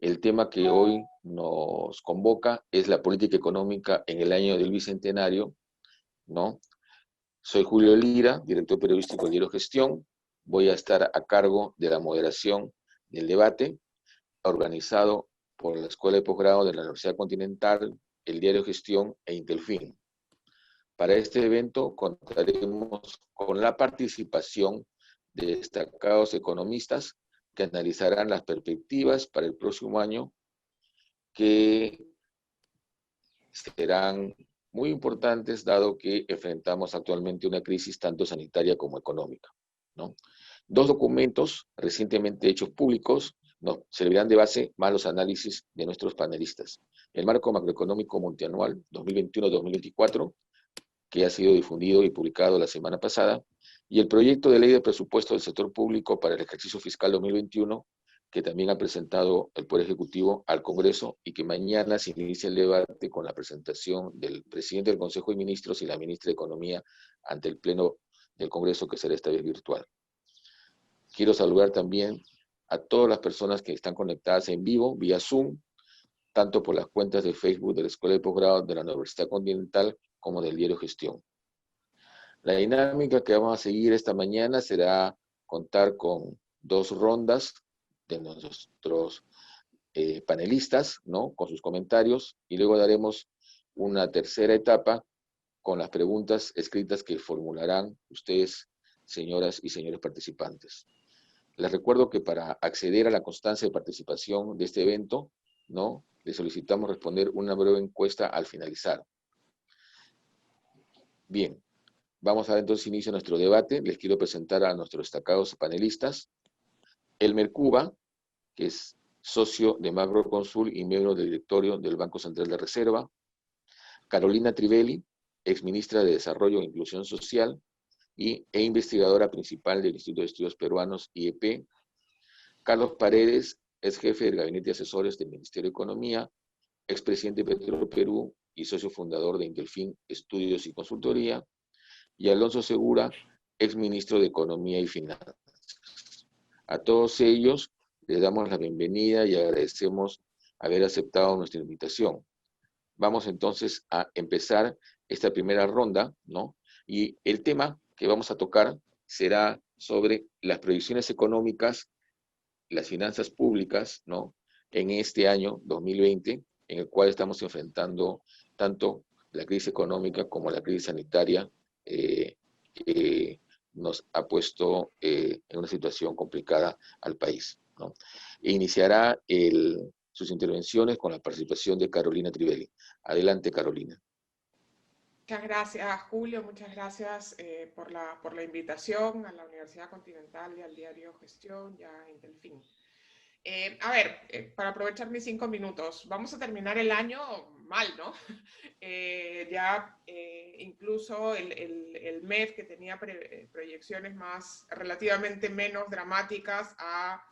El tema que hoy nos convoca es la política económica en el año del Bicentenario, ¿no? Soy Julio Lira, director periodístico del diario Gestión. Voy a estar a cargo de la moderación del debate, organizado por la Escuela de Posgrado de la Universidad Continental, el diario Gestión e Intelfin. Para este evento contaremos con la participación de destacados economistas que analizarán las perspectivas para el próximo año, que serán muy importantes dado que enfrentamos actualmente una crisis tanto sanitaria como económica, ¿no? Dos documentos recientemente hechos públicos nos servirán de base más los análisis de nuestros panelistas. El marco macroeconómico multianual 2021-2024, que ha sido difundido y publicado la semana pasada, y el proyecto de ley de presupuesto del sector público para el ejercicio fiscal 2021, que también ha presentado el Poder Ejecutivo al Congreso y que mañana se inicia el debate con la presentación del presidente del Consejo de Ministros y la ministra de Economía ante el Pleno del Congreso, que será esta vez virtual. Quiero saludar también a todas las personas que están conectadas en vivo, vía Zoom, tanto por las cuentas de Facebook de la Escuela de Posgrado de la Universidad Continental como del diario Gestión. La dinámica que vamos a seguir esta mañana será contar con dos rondas de nuestros panelistas, ¿no? Con sus comentarios, y luego daremos una tercera etapa con las preguntas escritas que formularán ustedes, señoras y señores participantes. Les recuerdo que para acceder a la constancia de participación de este evento, ¿no? Les solicitamos responder una breve encuesta al finalizar. Bien, vamos a dar entonces inicio a nuestro debate. Les quiero presentar a nuestros destacados panelistas. Elmer Cuba, que es socio de Macroconsul y miembro del directorio del Banco Central de Reserva. Carolina Trivelli, exministra de Desarrollo e Inclusión Social e investigadora principal del Instituto de Estudios Peruanos, IEP. Carlos Paredes, es jefe del Gabinete de Asesores del Ministerio de Economía, expresidente de Petroperú y socio fundador de Intelfin Estudios y Consultoría. Y Alonso Segura, exministro de Economía y Finanzas. A todos ellos les damos la bienvenida y agradecemos haber aceptado nuestra invitación. Vamos entonces a empezar esta primera ronda, ¿no? Y el tema que vamos a tocar será sobre las proyecciones económicas, las finanzas públicas, ¿no? En este año 2020, en el cual estamos enfrentando tanto la crisis económica como la crisis sanitaria, que nos ha puesto en una situación complicada al país, ¿no? E iniciará sus intervenciones con la participación de Carolina Trivelli. Adelante, Carolina. Muchas gracias, Julio. Muchas gracias por la invitación a la Universidad Continental y al diario Gestión y a Intelfin. Para aprovechar mis 5 minutos, vamos a terminar el año mal, ¿no? Incluso el MEF, que tenía proyecciones relativamente menos dramáticas, ha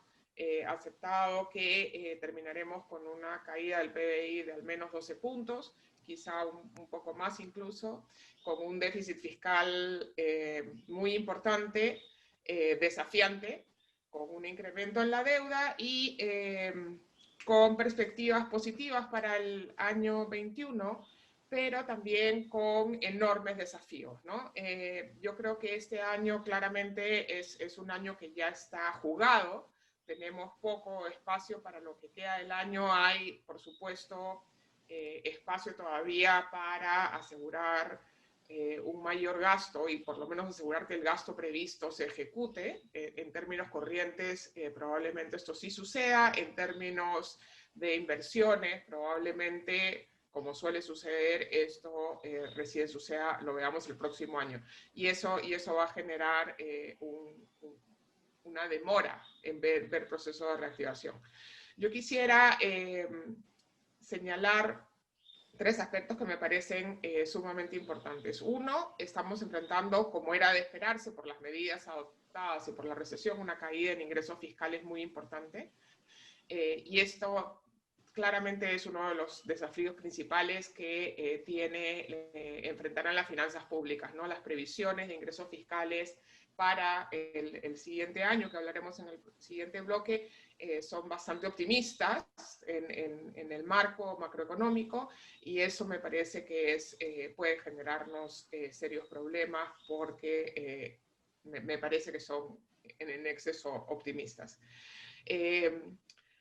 aceptado que terminaremos con una caída del PBI de al menos 12 puntos, quizá un poco más incluso, con un déficit fiscal muy importante, desafiante, con un incremento en la deuda y con perspectivas positivas para el año 21, pero también con enormes desafíos, ¿no? Yo creo que este año claramente es un año que ya está jugado, tenemos poco espacio para lo que queda del año, hay, por supuesto, espacio todavía para asegurar un mayor gasto y por lo menos asegurar que el gasto previsto se ejecute. En términos corrientes, probablemente esto sí suceda. En términos de inversiones, probablemente, como suele suceder, esto recién suceda, lo veamos el próximo año. Y eso va a generar una demora en ver proceso de reactivación. Yo quisiera señalar 3 aspectos que me parecen sumamente importantes. Uno, estamos enfrentando, como era de esperarse por las medidas adoptadas y por la recesión, una caída en ingresos fiscales muy importante. Y esto claramente es uno de los desafíos principales que enfrentarán las finanzas públicas, ¿no? Las previsiones de ingresos fiscales para el siguiente año, que hablaremos en el siguiente bloque, son bastante optimistas en el marco macroeconómico, y eso me parece que puede generarnos serios problemas porque me parece que son en exceso optimistas.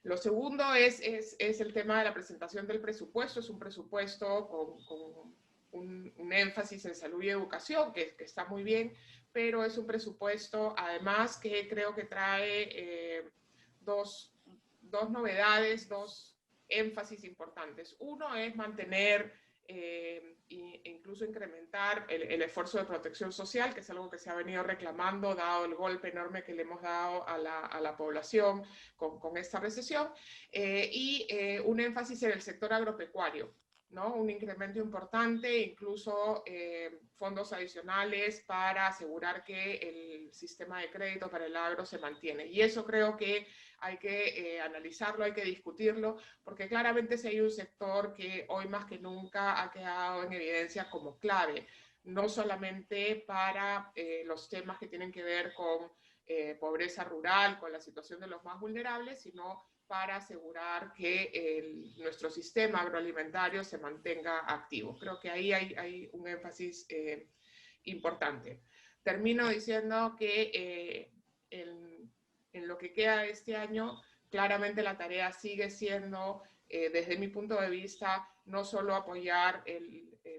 Lo segundo es el tema de la presentación del presupuesto. Es un presupuesto con un énfasis en salud y educación, que está muy bien, pero es un presupuesto, además, que creo que trae dos novedades, dos énfasis importantes. Uno es mantener e incluso incrementar el esfuerzo de protección social, que es algo que se ha venido reclamando, dado el golpe enorme que le hemos dado a la población con esta recesión, y un énfasis en el sector agropecuario, ¿no? Un incremento importante, incluso fondos adicionales para asegurar que el sistema de crédito para el agro se mantiene. Y eso creo que hay que analizarlo, hay que discutirlo, porque claramente si hay un sector que hoy más que nunca ha quedado en evidencia como clave, no solamente para los temas que tienen que ver con pobreza rural, con la situación de los más vulnerables, sino para asegurar que nuestro sistema agroalimentario se mantenga activo. Creo que ahí hay un énfasis importante. Termino diciendo que en lo que queda de este año, claramente la tarea sigue siendo, desde mi punto de vista, no solo apoyar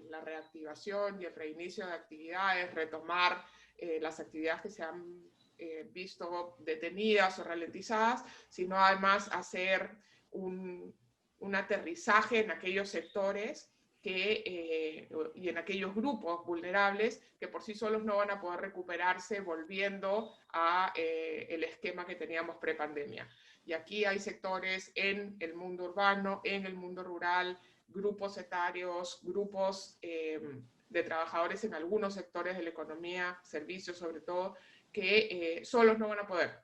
la reactivación y el reinicio de actividades, retomar las actividades que se han visto detenidas o ralentizadas, sino además hacer un aterrizaje en aquellos sectores y en aquellos grupos vulnerables que por sí solos no van a poder recuperarse volviendo a el esquema que teníamos prepandemia. Y aquí hay sectores en el mundo urbano, en el mundo rural, grupos etarios, grupos de trabajadores en algunos sectores de la economía, servicios sobre todo, que solos no van a poder.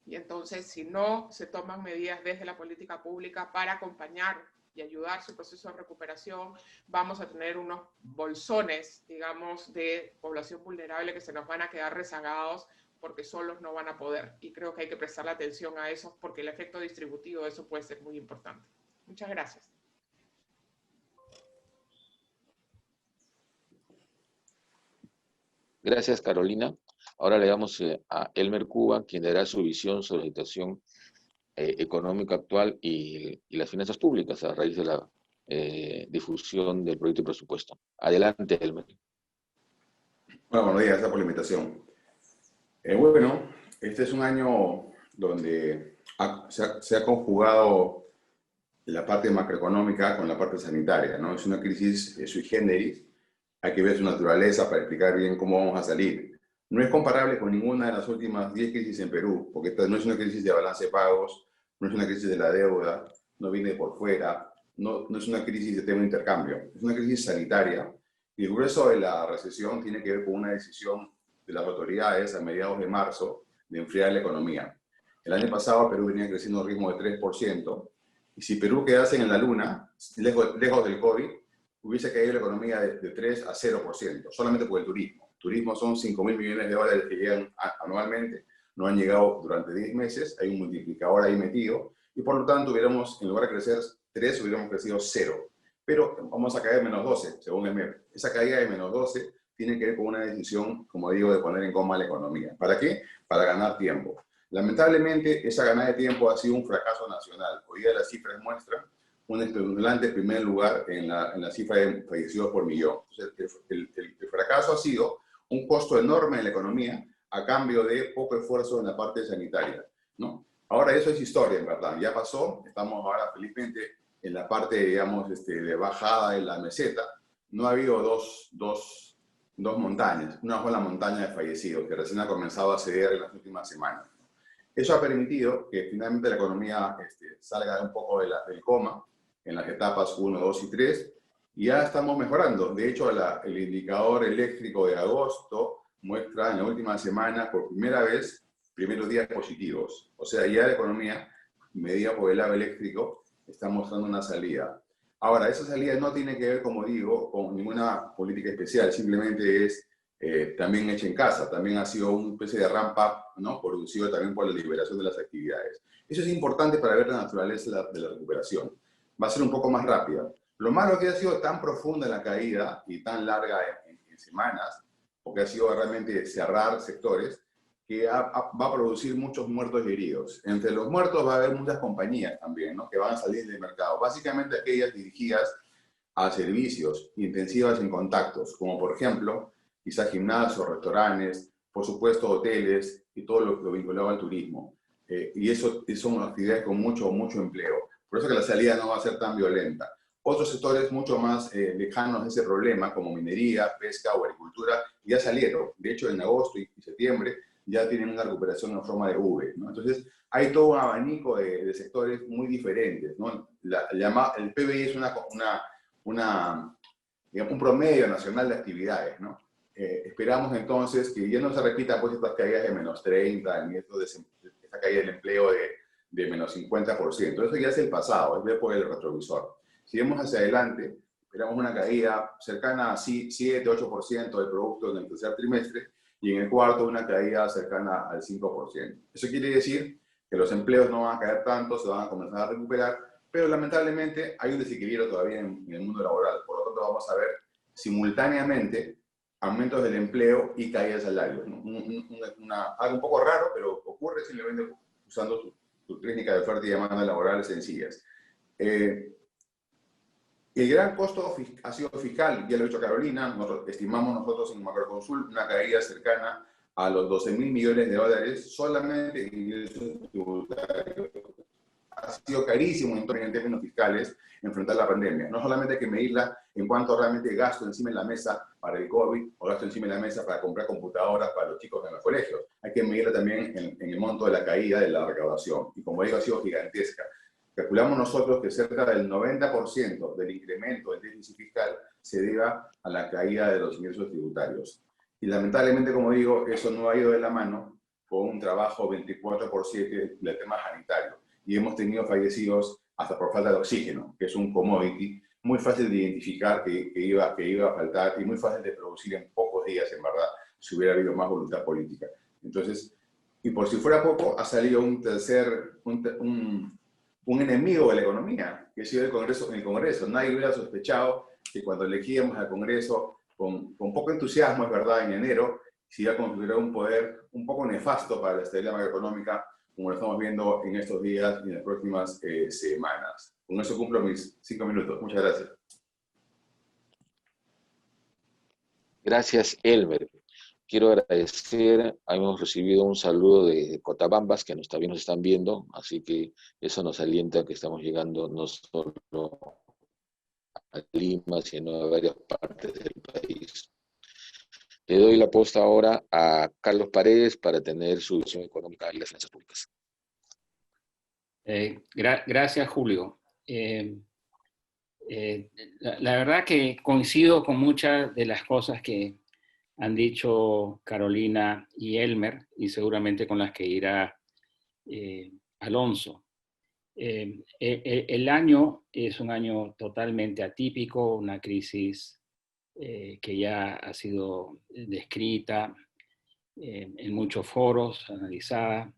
Y entonces, si no se toman medidas desde la política pública para acompañar y ayudar su proceso de recuperación, vamos a tener unos bolsones, digamos, de población vulnerable que se nos van a quedar rezagados porque solos no van a poder. Y creo que hay que prestarle atención a eso porque el efecto distributivo de eso puede ser muy importante. Muchas gracias. Gracias, Carolina. Ahora le damos a Elmer Cuba, quien dará su visión sobre la situación económica actual y las finanzas públicas a raíz de la difusión del proyecto de presupuesto. Adelante, Elmer. Bueno, buenos días, gracias por la invitación. Bueno, este es un año donde se ha conjugado la parte macroeconómica con la parte sanitaria, ¿no? Es una crisis sui generis, hay que ver su naturaleza para explicar bien cómo vamos a salir. No es comparable con ninguna de las últimas 10 crisis en Perú, porque esta no es una crisis de balance de pagos, no es una crisis de la deuda, no viene por fuera, no es una crisis de tema de intercambio, es una crisis sanitaria. Y el grueso de la recesión tiene que ver con una decisión de las autoridades a mediados de marzo de enfriar la economía. El año pasado Perú venía creciendo a un ritmo de 3%, y si Perú quedase en la luna, lejos del COVID, hubiese caído la economía de 3 a 0%, solamente por el turismo. Turismo son 5.000 millones de dólares que llegan anualmente, no han llegado durante 10 meses, hay un multiplicador ahí metido, y por lo tanto hubiéramos, en lugar de crecer 3, hubiéramos crecido 0. Pero vamos a caer menos 12, según el MEP. Esa caída de menos 12 tiene que ver con una decisión, como digo, de poner en coma la economía. ¿Para qué? Para ganar tiempo. Lamentablemente, esa ganada de tiempo ha sido un fracaso nacional. Hoy día las cifras muestran un espeluznante primer lugar en la cifra de fallecidos por millón. Entonces, el fracaso ha sido un costo enorme en la economía a cambio de poco esfuerzo en la parte sanitaria, ¿no? Ahora eso es historia, en verdad. Ya pasó, estamos ahora felizmente en la parte, digamos, de bajada de la meseta. No ha habido dos montañas. Una fue la montaña de fallecidos, que recién ha comenzado a ceder en las últimas semanas. Eso ha permitido que finalmente la economía salga un poco del coma en las etapas 1, 2 y 3, y ya estamos mejorando. De hecho, el indicador eléctrico de agosto muestra en la última semana, por primera vez, primeros días positivos. O sea, ya la economía, medida por el lado eléctrico, está mostrando una salida. Ahora, esa salida no tiene que ver, como digo, con ninguna política especial, simplemente es también hecha en casa, también ha sido una especie de rampa, ¿no? Producido también por la liberación de las actividades. Eso es importante para ver la naturaleza de la recuperación. Va a ser un poco más rápida. Lo malo que ha sido tan profunda la caída y tan larga en semanas, porque ha sido realmente cerrar sectores, que va a producir muchos muertos y heridos. Entre los muertos va a haber muchas compañías también, ¿no? Que van a salir del mercado. Básicamente aquellas dirigidas a servicios intensivas en contactos, como por ejemplo, quizás gimnasios, restaurantes, por supuesto hoteles y todo lo vinculado al turismo. Y eso son actividades con mucho empleo. Por eso que la salida no va a ser tan violenta. Otros sectores mucho más lejanos de ese problema, como minería, pesca o agricultura, ya salieron. De hecho, en agosto y septiembre ya tienen una recuperación en forma de V, ¿no? Entonces, hay todo un abanico de sectores muy diferentes, ¿no? El PBI es digamos, un promedio nacional de actividades, ¿no? Esperamos entonces que ya no se repitan pues estas caídas de menos 30, ni esta caída del empleo de menos 50%. Eso ya es el pasado, es ver por el retrovisor. Si vemos hacia adelante, esperamos una caída cercana a 7-8% del producto en el tercer trimestre y en el cuarto una caída cercana al 5%. Eso quiere decir que los empleos no van a caer tanto, se van a comenzar a recuperar, pero lamentablemente hay un desequilibrio todavía en el mundo laboral. Por lo tanto, vamos a ver simultáneamente aumentos del empleo y caída de salarios, ¿no? Algo un poco raro, pero ocurre simplemente usando tu técnica de oferta y demanda laboral sencillas. El gran costo ha sido fiscal, ya lo ha dicho Carolina, estimamos nosotros en Macroconsult una caída cercana a los 12.000 millones de dólares solamente en ingresos tributarios. Ha sido carísimo en términos fiscales enfrentar la pandemia. No solamente hay que medirla en cuanto realmente gasto encima de la mesa para el COVID o gasto encima de la mesa para comprar computadoras para los chicos en los colegios. Hay que medirla también en el monto de la caída de la recaudación. Y como digo, ha sido gigantesca. Calculamos nosotros que cerca del 90% del incremento del déficit fiscal se deba a la caída de los ingresos tributarios. Y lamentablemente, como digo, eso no ha ido de la mano con un trabajo 24/7 del tema sanitario. Y hemos tenido fallecidos hasta por falta de oxígeno, que es un commodity muy fácil de identificar que iba a faltar y muy fácil de producir en pocos días, en verdad, si hubiera habido más voluntad política. Entonces, y por si fuera poco, ha salido un enemigo de la economía, que ha sido el Congreso. Nadie hubiera sospechado que cuando elegíamos al Congreso con poco entusiasmo, es verdad, en enero, se iba a configurar un poder un poco nefasto para la estabilidad macroeconómica, como lo estamos viendo en estos días y en las próximas semanas. Con eso cumplo mis 5 minutos. Muchas gracias. Gracias, Elmer. Quiero agradecer, hemos recibido un saludo de Cotabambas, que también nos están viendo, así que eso nos alienta que estamos llegando no solo a Lima, sino a varias partes del país. Le doy la posta ahora a Carlos Paredes para tener su visión económica y las finanzas públicas. Gracias, Julio. La verdad que coincido con muchas de las cosas que han dicho Carolina y Elmer, y seguramente con las que irá Alonso. El año es un año totalmente atípico, una crisis que ya ha sido descrita en muchos foros, analizada.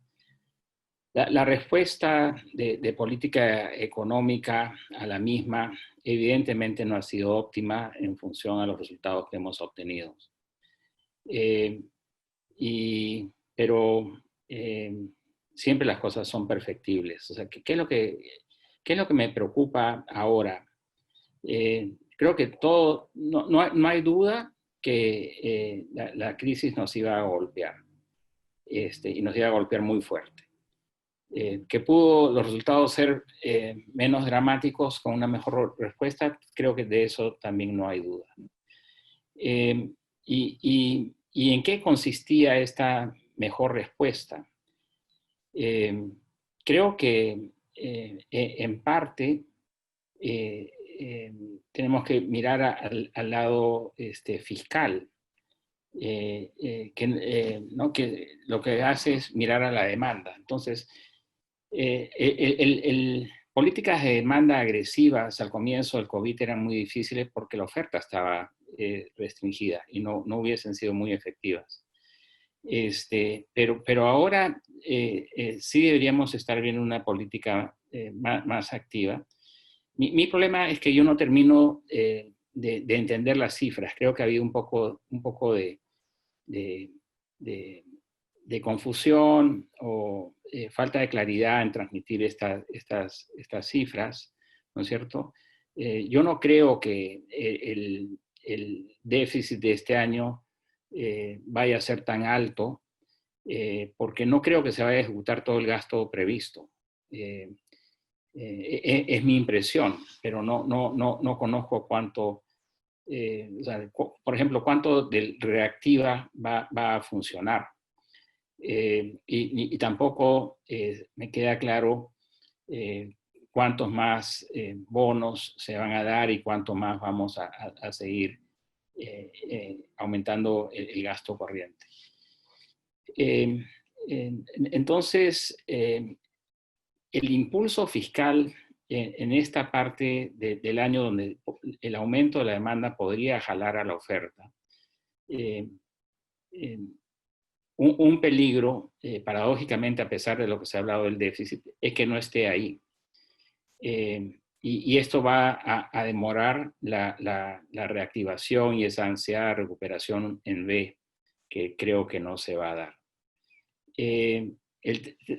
La respuesta de política económica a la misma evidentemente no ha sido óptima en función a los resultados que hemos obtenido. Pero siempre las cosas son perfectibles. O sea, ¿qué es lo que me preocupa ahora? Creo que no hay duda que la crisis nos iba a golpear, y nos iba a golpear muy fuerte. Que pudo los resultados ser menos dramáticos con una mejor respuesta, creo que de eso también no hay duda. ¿Y en qué consistía esta mejor respuesta? Creo que en parte tenemos que mirar al lado fiscal, que lo que hace es mirar a la demanda. Entonces, políticas de demanda agresivas al comienzo del COVID eran muy difíciles porque la oferta estaba restringidas y no hubiesen sido muy efectivas. Pero ahora sí deberíamos estar viendo una política más activa. Mi problema es que yo no termino de entender las cifras. Creo que ha habido un poco de confusión o falta de claridad en transmitir estas cifras, ¿no es cierto? Yo no creo que el déficit de este año vaya a ser tan alto, porque no creo que se vaya a ejecutar todo el gasto previsto. Es mi impresión, pero no conozco cuánto, o sea, por ejemplo, cuánto del reactiva va a funcionar. Y tampoco me queda claro cuántos más bonos se van a dar y cuánto más vamos a seguir aumentando el gasto corriente. Entonces, el impulso fiscal en esta parte del año donde el aumento de la demanda podría jalar a la oferta, un peligro, paradójicamente, a pesar de lo que se ha hablado del déficit, es que no esté ahí. Y esto va a demorar la reactivación y esa ansiada recuperación en V, que creo que no se va a dar.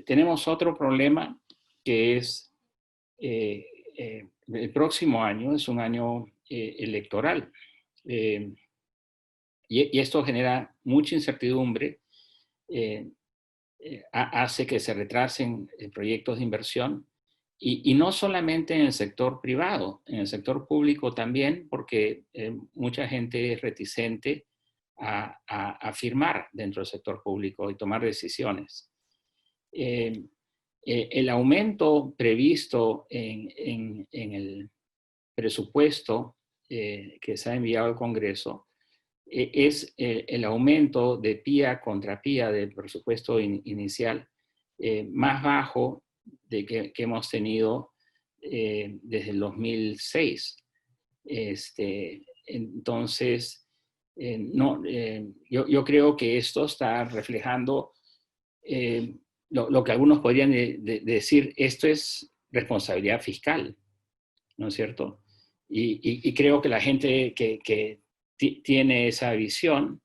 Tenemos otro problema, que es el próximo año es un año electoral. Y esto genera mucha incertidumbre, hace que se retrasen proyectos de inversión, y no solamente en el sector privado, en el sector público también, porque mucha gente es reticente a firmar dentro del sector público y tomar decisiones. El aumento previsto en el presupuesto que se ha enviado al Congreso es el aumento de PIA contra PIA del presupuesto inicial más bajo de que hemos tenido desde el 2006. Entonces, yo creo que esto está reflejando lo que algunos podrían decir, esto es responsabilidad fiscal, ¿no es cierto? Y creo que la gente que tiene esa visión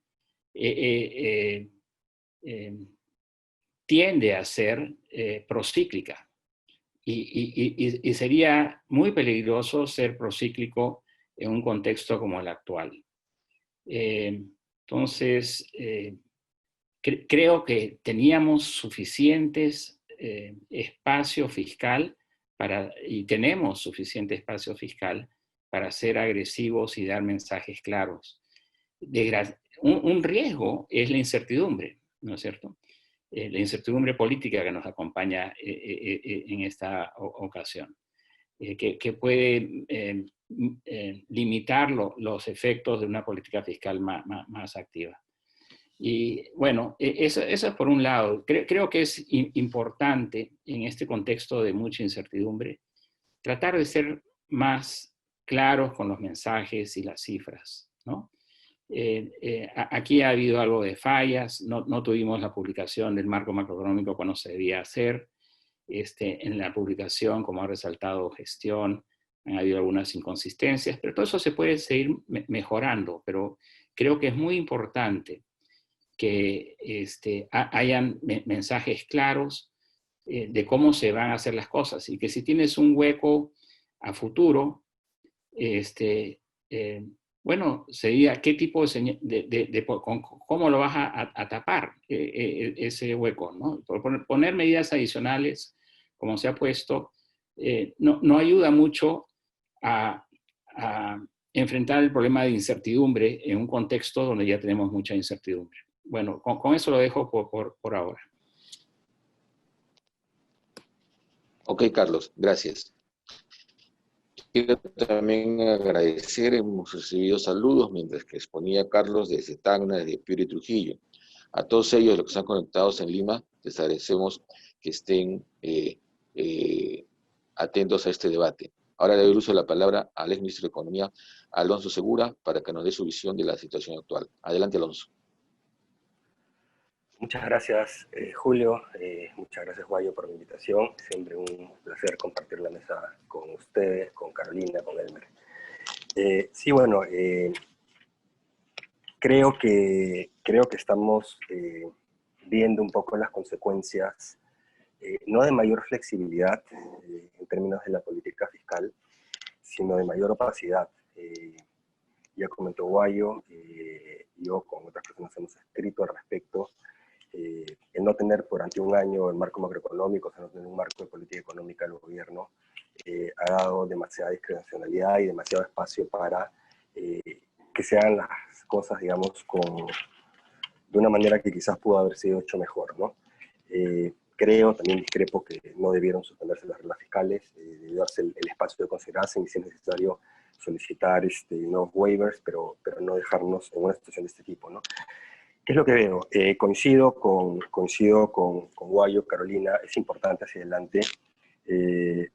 tiende a ser procíclica. Y sería muy peligroso ser procíclico en un contexto como el actual. Entonces, creo que teníamos suficientes espacio fiscal y tenemos suficiente espacio fiscal para ser agresivos y dar mensajes claros. Un riesgo es la incertidumbre, ¿no es cierto? La incertidumbre política que nos acompaña en esta ocasión, que puede limitar los efectos de una política fiscal más activa. Y bueno, eso es por un lado. Creo que es importante en este contexto de mucha incertidumbre tratar de ser más claros con los mensajes y las cifras, ¿no? Aquí ha habido algo de fallas, no tuvimos la publicación del marco macroeconómico cuando se debía hacer. En la publicación, como ha resaltado gestión, han habido algunas inconsistencias, pero todo eso se puede seguir mejorando. Pero creo que es muy importante que hayan mensajes claros de cómo se van a hacer las cosas, y que si tienes un hueco a futuro, bueno, sería qué tipo cómo lo vas a tapar ese hueco, ¿no? Poner medidas adicionales, como se ha puesto, no ayuda mucho a enfrentar el problema de incertidumbre en un contexto donde ya tenemos mucha incertidumbre. Bueno, con eso lo dejo por ahora. Ok, Carlos, gracias. Quiero también agradecer, hemos recibido saludos mientras que exponía Carlos desde Tacna, desde Piura y Trujillo. A todos ellos, los que están conectados en Lima, les agradecemos que estén atentos a este debate. Ahora, Ahora le doy el uso de la palabra al exministro de Economía, Alonso Segura, para que nos dé su visión de la situación actual. Adelante, Alonso. Muchas gracias, Julio. Muchas gracias, Guayo, por la invitación. Siempre un placer compartir la mesa con ustedes, con Carolina, con Elmer. Sí, bueno, creo que estamos viendo un poco las consecuencias, no de mayor flexibilidad en términos de la política fiscal, sino de mayor opacidad. Ya comentó Guayo, yo con otras personas hemos escrito al respecto. El no tener durante un año el marco macroeconómico, o sea, no tener un marco de política económica del gobierno, ha dado demasiada discrecionalidad y demasiado espacio para que se hagan las cosas, digamos, de una manera que quizás pudo haber sido hecho mejor, ¿no? Creo, también discrepo, que no debieron suspenderse las reglas fiscales, debió darse el espacio de considerarse y si es necesario solicitar nuevos waivers, pero no dejarnos en una situación de este tipo, ¿no? ¿Qué es lo que veo? Coincido con Guayo, Carolina, es importante hacia adelante,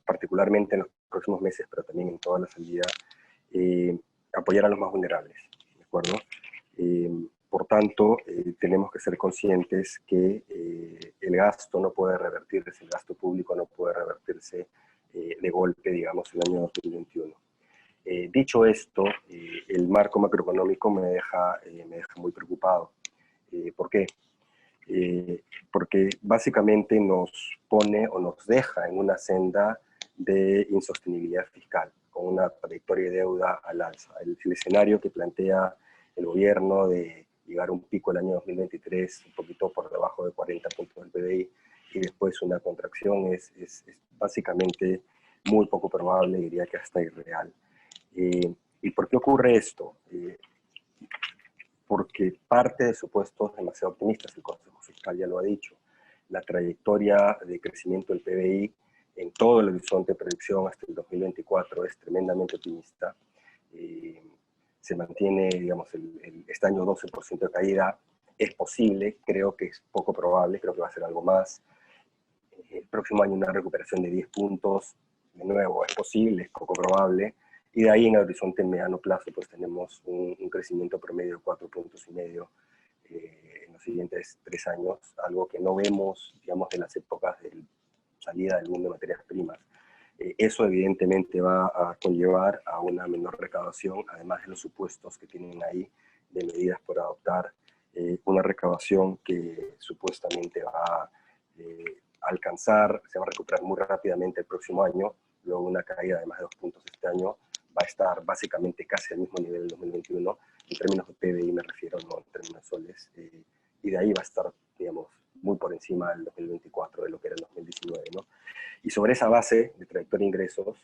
particularmente en los próximos meses, pero también en toda la salida, apoyar a los más vulnerables, ¿de acuerdo? Por tanto, tenemos que ser conscientes que el gasto no puede revertirse, el gasto público no puede revertirse de golpe, digamos, en el año 2021. Dicho esto, el marco macroeconómico me deja muy preocupado. ¿Por qué? Porque básicamente nos pone o nos deja en una senda de insostenibilidad fiscal, con una trayectoria de deuda al alza. El escenario que plantea el gobierno de llegar a un pico el año 2023, un poquito por debajo de 40 puntos del PBI, y después una contracción es básicamente muy poco probable, diría que hasta irreal. ¿Y por qué ocurre esto? Porque parte de supuestos demasiado optimistas, el Consejo Fiscal ya lo ha dicho, la trayectoria de crecimiento del PBI en todo el horizonte de predicción hasta el 2024 es tremendamente optimista. Se mantiene, digamos, este año 12% de caída, es posible, creo que es poco probable, creo que va a ser algo más. El próximo año una recuperación de 10 puntos, de nuevo, es posible, es poco probable. Y de ahí en el horizonte mediano plazo pues tenemos un crecimiento promedio de 4,5 puntos en los siguientes 3 años, algo que no vemos, digamos, en las épocas de salida del mundo de materias primas. Eso evidentemente va a conllevar a una menor recaudación, además de los supuestos que tienen ahí de medidas por adoptar, una recaudación que supuestamente va a alcanzar, se va a recuperar muy rápidamente el próximo año, luego una caída de más de 2 puntos este año, va a estar básicamente casi al mismo nivel del 2021, en términos de PBI me refiero, no en términos soles, y de ahí va a estar, digamos, muy por encima del 2024 de lo que era el 2019, ¿no? Y sobre esa base de trayectoria de ingresos,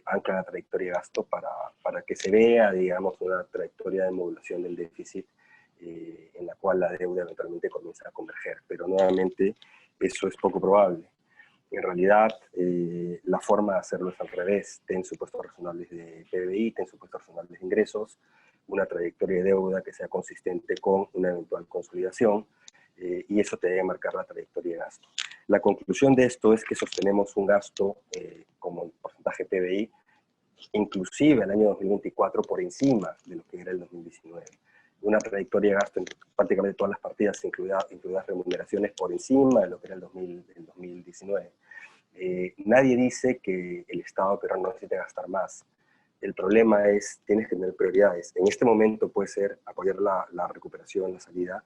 ancla la trayectoria de gasto para que se vea, digamos, una trayectoria de modulación del déficit en la cual la deuda eventualmente comienza a converger, pero nuevamente eso es poco probable. En realidad, la forma de hacerlo es al revés. Ten supuestos razonables de PBI, ten supuestos razonables de ingresos, una trayectoria de deuda que sea consistente con una eventual consolidación, y eso te debe marcar la trayectoria de gasto. La conclusión de esto es que sostenemos un gasto como porcentaje de PBI, inclusive el año 2024 por encima de lo que era el 2019. Una trayectoria de gasto en prácticamente todas las partidas, incluidas remuneraciones, por encima de lo que era el 2019. Nadie dice que el Estado peruano no necesite gastar más. El problema es, tienes que tener prioridades. En este momento puede ser apoyar la recuperación, la salida,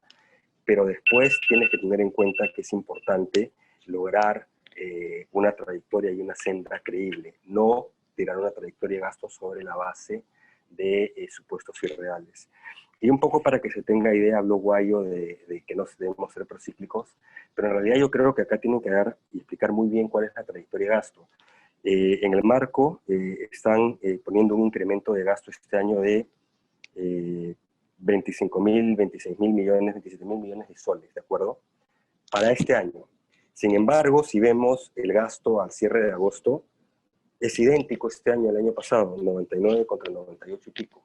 pero después tienes que tener en cuenta que es importante lograr una trayectoria y una senda creíble, no tirar una trayectoria de gasto sobre la base de supuestos irreales. Y un poco para que se tenga idea, habló Guayo de que no debemos ser procíclicos, pero en realidad yo creo que acá tienen que dar y explicar muy bien cuál es la trayectoria de gasto. En el marco están poniendo un incremento de gasto este año de 25.000, 26.000 millones, 27.000 millones de soles, ¿de acuerdo? Para este año. Sin embargo, si vemos el gasto al cierre de agosto, es idéntico este año al año pasado, 99 contra 98 y pico.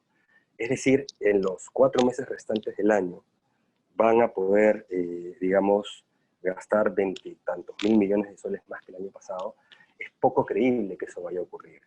Es decir, en los 4 meses restantes del año van a poder, digamos, gastar 20 y tantos mil millones de soles más que el año pasado, es poco creíble que eso vaya a ocurrir.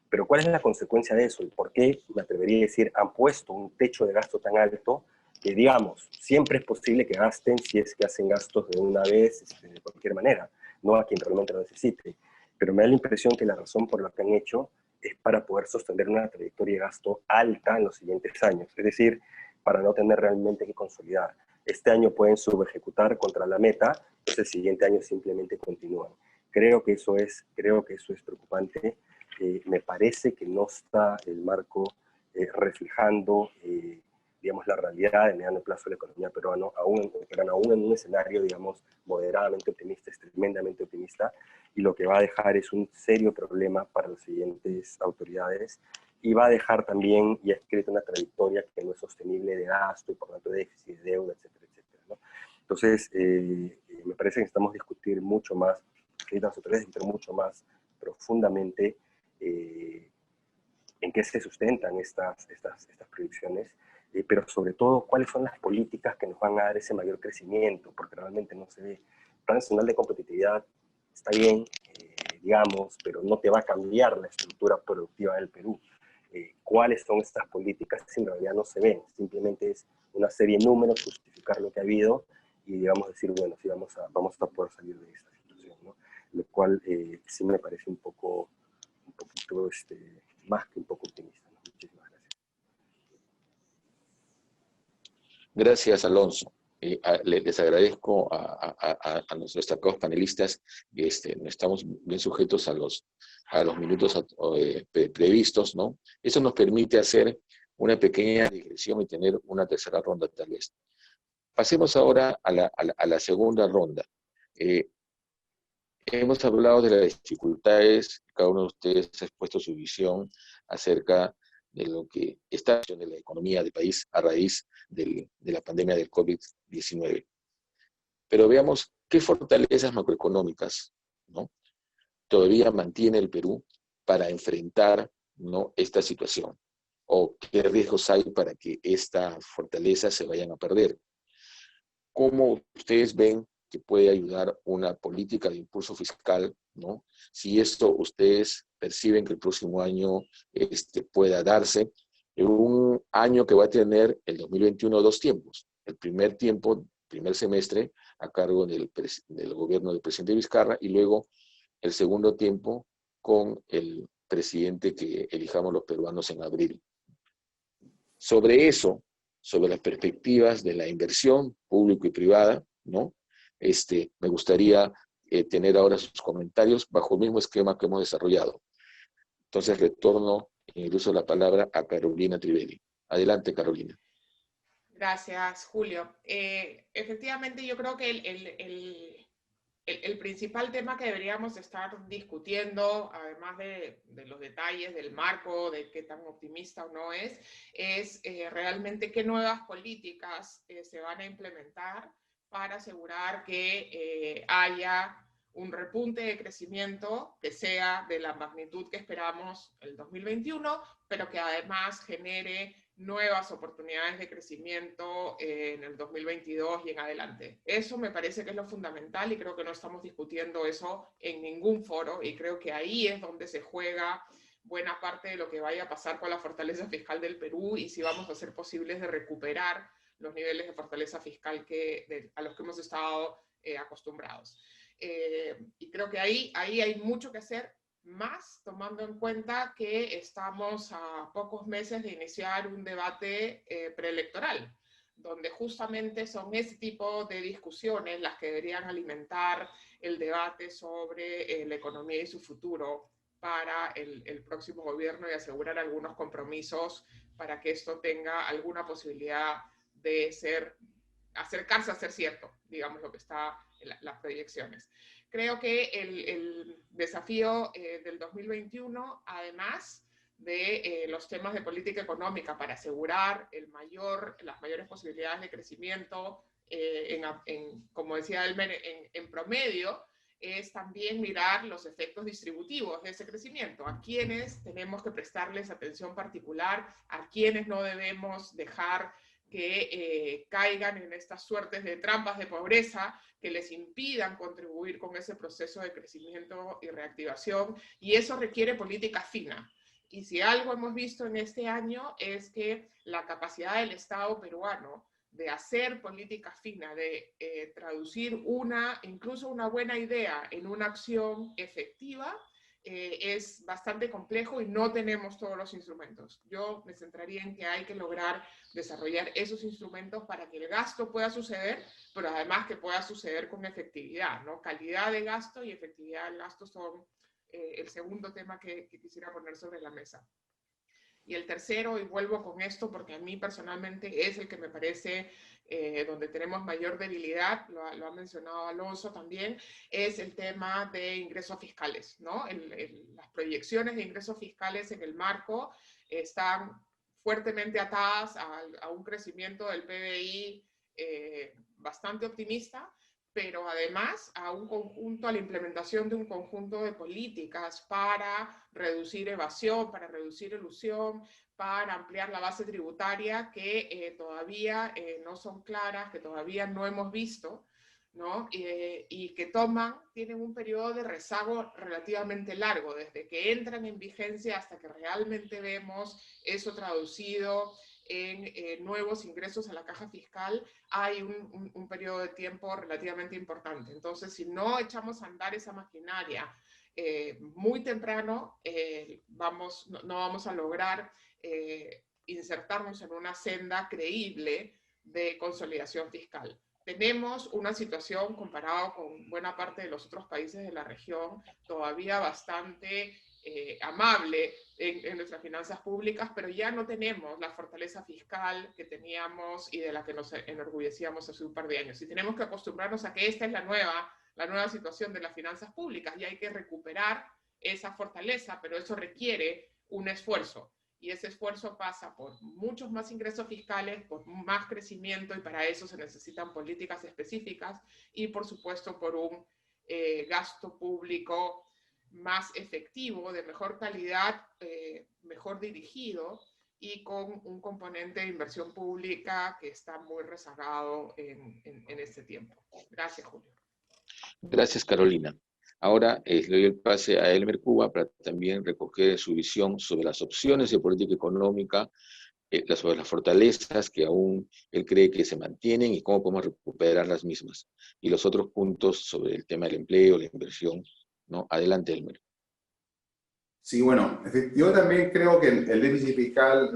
Pero ¿cuál es la consecuencia de eso? ¿Y por qué, me atrevería a decir, han puesto un techo de gasto tan alto que, digamos, siempre es posible que gasten si es que hacen gastos de una vez, de cualquier manera, no a quien realmente lo necesite? Pero me da la impresión que la razón por la que han hecho es para poder sostener una trayectoria de gasto alta en los siguientes años, es decir, para no tener realmente que consolidar. Este año pueden subejecutar contra la meta, entonces el siguiente año simplemente continúan. Creo que eso es preocupante. Me parece que no está el marco reflejando, digamos, la realidad de mediano plazo de la economía peruana, aún en un escenario, digamos, moderadamente optimista, es tremendamente optimista, y lo que va a dejar es un serio problema para las siguientes autoridades, y va a dejar también, y ha escrito una trayectoria que no es sostenible de gasto, y por lo tanto de déficit, de deuda, etcétera, etcétera, ¿no? Entonces, me parece que necesitamos discutir mucho más, que las autoridades discutir mucho más profundamente en qué se sustentan estas proyecciones, pero sobre todo cuáles son las políticas que nos van a dar ese mayor crecimiento, porque realmente no se ve. El Plan Nacional de Competitividad está bien, digamos, pero no te va a cambiar la estructura productiva del Perú. ¿Cuáles son estas políticas? En realidad no se ven, simplemente es una serie de números, justificar lo que ha habido y, digamos, decir, bueno, sí, vamos a poder salir de esta situación, ¿no? Lo cual sí me parece un poquito, más que un poco optimista, ¿no? Muchísimas gracias. Gracias, Alonso. Les agradezco a nuestros destacados panelistas. No estamos bien sujetos a los minutos previstos, ¿no? Eso nos permite hacer una pequeña digresión y tener una tercera ronda tal vez. Pasemos ahora a la segunda ronda. Hemos hablado de las dificultades, cada uno de ustedes ha expuesto su visión acerca de lo que está haciendo la economía del país a raíz de la pandemia del COVID-19. Pero veamos qué fortalezas macroeconómicas, ¿no?, todavía mantiene el Perú para enfrentar, ¿no?, esta situación, o qué riesgos hay para que estas fortalezas se vayan a perder. ¿Cómo ustedes ven que puede ayudar una política de impulso fiscal, ¿no? Si esto ustedes perciben que el próximo año pueda darse, en un año que va a tener el 2021 dos tiempos. El primer tiempo, primer semestre, a cargo del gobierno del presidente Vizcarra, y luego el segundo tiempo con el presidente que elijamos los peruanos en abril. Sobre eso, sobre las perspectivas de la inversión pública y privada, ¿no?, me gustaría tener ahora sus comentarios bajo el mismo esquema que hemos desarrollado. Entonces retorno en el uso de la palabra a Carolina Trivelli. Adelante, Carolina. Gracias, Julio. Efectivamente, yo creo que el principal tema que deberíamos estar discutiendo, además de los detalles del marco, de qué tan optimista o no es realmente qué nuevas políticas se van a implementar para asegurar que haya un repunte de crecimiento que sea de la magnitud que esperamos el 2021, pero que además genere nuevas oportunidades de crecimiento en el 2022 y en adelante. Eso me parece que es lo fundamental y creo que no estamos discutiendo eso en ningún foro, y creo que ahí es donde se juega buena parte de lo que vaya a pasar con la fortaleza fiscal del Perú y si vamos a ser posibles de recuperar los niveles de fortaleza fiscal a los que hemos estado acostumbrados. Y creo que ahí hay mucho que hacer, más tomando en cuenta que estamos a pocos meses de iniciar un debate preelectoral, donde justamente son ese tipo de discusiones las que deberían alimentar el debate sobre la economía y su futuro para el próximo gobierno y asegurar algunos compromisos para que esto tenga alguna posibilidad de acercarse a ser cierto, digamos lo que está en las proyecciones. Creo que el desafío del 2021, además de los temas de política económica para asegurar las mayores posibilidades de crecimiento, como decía Elmer, en promedio, es también mirar los efectos distributivos de ese crecimiento, a quienes tenemos que prestarles atención particular, a quienes no debemos dejar que caigan en estas suertes de trampas de pobreza que les impidan contribuir con ese proceso de crecimiento y reactivación, y eso requiere política fina. Y si algo hemos visto en este año es que la capacidad del Estado peruano de hacer política fina, de traducir incluso una buena idea en una acción efectiva, es bastante complejo y no tenemos todos los instrumentos. Yo me centraría en que hay que lograr desarrollar esos instrumentos para que el gasto pueda suceder, pero además que pueda suceder con efectividad, ¿no? Calidad de gasto y efectividad del gasto son el segundo tema que quisiera poner sobre la mesa. Y el tercero, y vuelvo con esto porque a mí personalmente es el que me parece donde tenemos mayor debilidad, lo ha mencionado Alonso también, es el tema de ingresos fiscales, ¿no? Las proyecciones de ingresos fiscales en el marco están fuertemente atadas a un crecimiento del PBI bastante optimista, pero además a la implementación de un conjunto de políticas para reducir evasión, para reducir elusión, para ampliar la base tributaria que todavía no son claras, que todavía no hemos visto, ¿no? Y que tienen un periodo de rezago relativamente largo, desde que entran en vigencia hasta que realmente vemos eso traducido en nuevos ingresos a la caja fiscal, hay un periodo de tiempo relativamente importante. Entonces, si no echamos a andar esa maquinaria muy temprano, no vamos a lograr insertarnos en una senda creíble de consolidación fiscal. Tenemos una situación, comparado con buena parte de los otros países de la región, todavía bastante amable en nuestras finanzas públicas, pero ya no tenemos la fortaleza fiscal que teníamos y de la que nos enorgullecíamos hace un par de años. Y tenemos que acostumbrarnos a que esta es la nueva situación de las finanzas públicas, y hay que recuperar esa fortaleza, pero eso requiere un esfuerzo. Y ese esfuerzo pasa por muchos más ingresos fiscales, por más crecimiento, y para eso se necesitan políticas específicas y, por supuesto, por un gasto público más efectivo, de mejor calidad, mejor dirigido, y con un componente de inversión pública que está muy rezagado en este tiempo. Gracias, Julio. Gracias, Carolina. Ahora le doy el pase a Elmer Cuba para también recoger su visión sobre las opciones de política económica, sobre las fortalezas que aún él cree que se mantienen y cómo podemos recuperar las mismas. Y los otros puntos sobre el tema del empleo, la inversión, ¿no? Adelante, Elmer. Sí, bueno, yo también creo que el déficit fiscal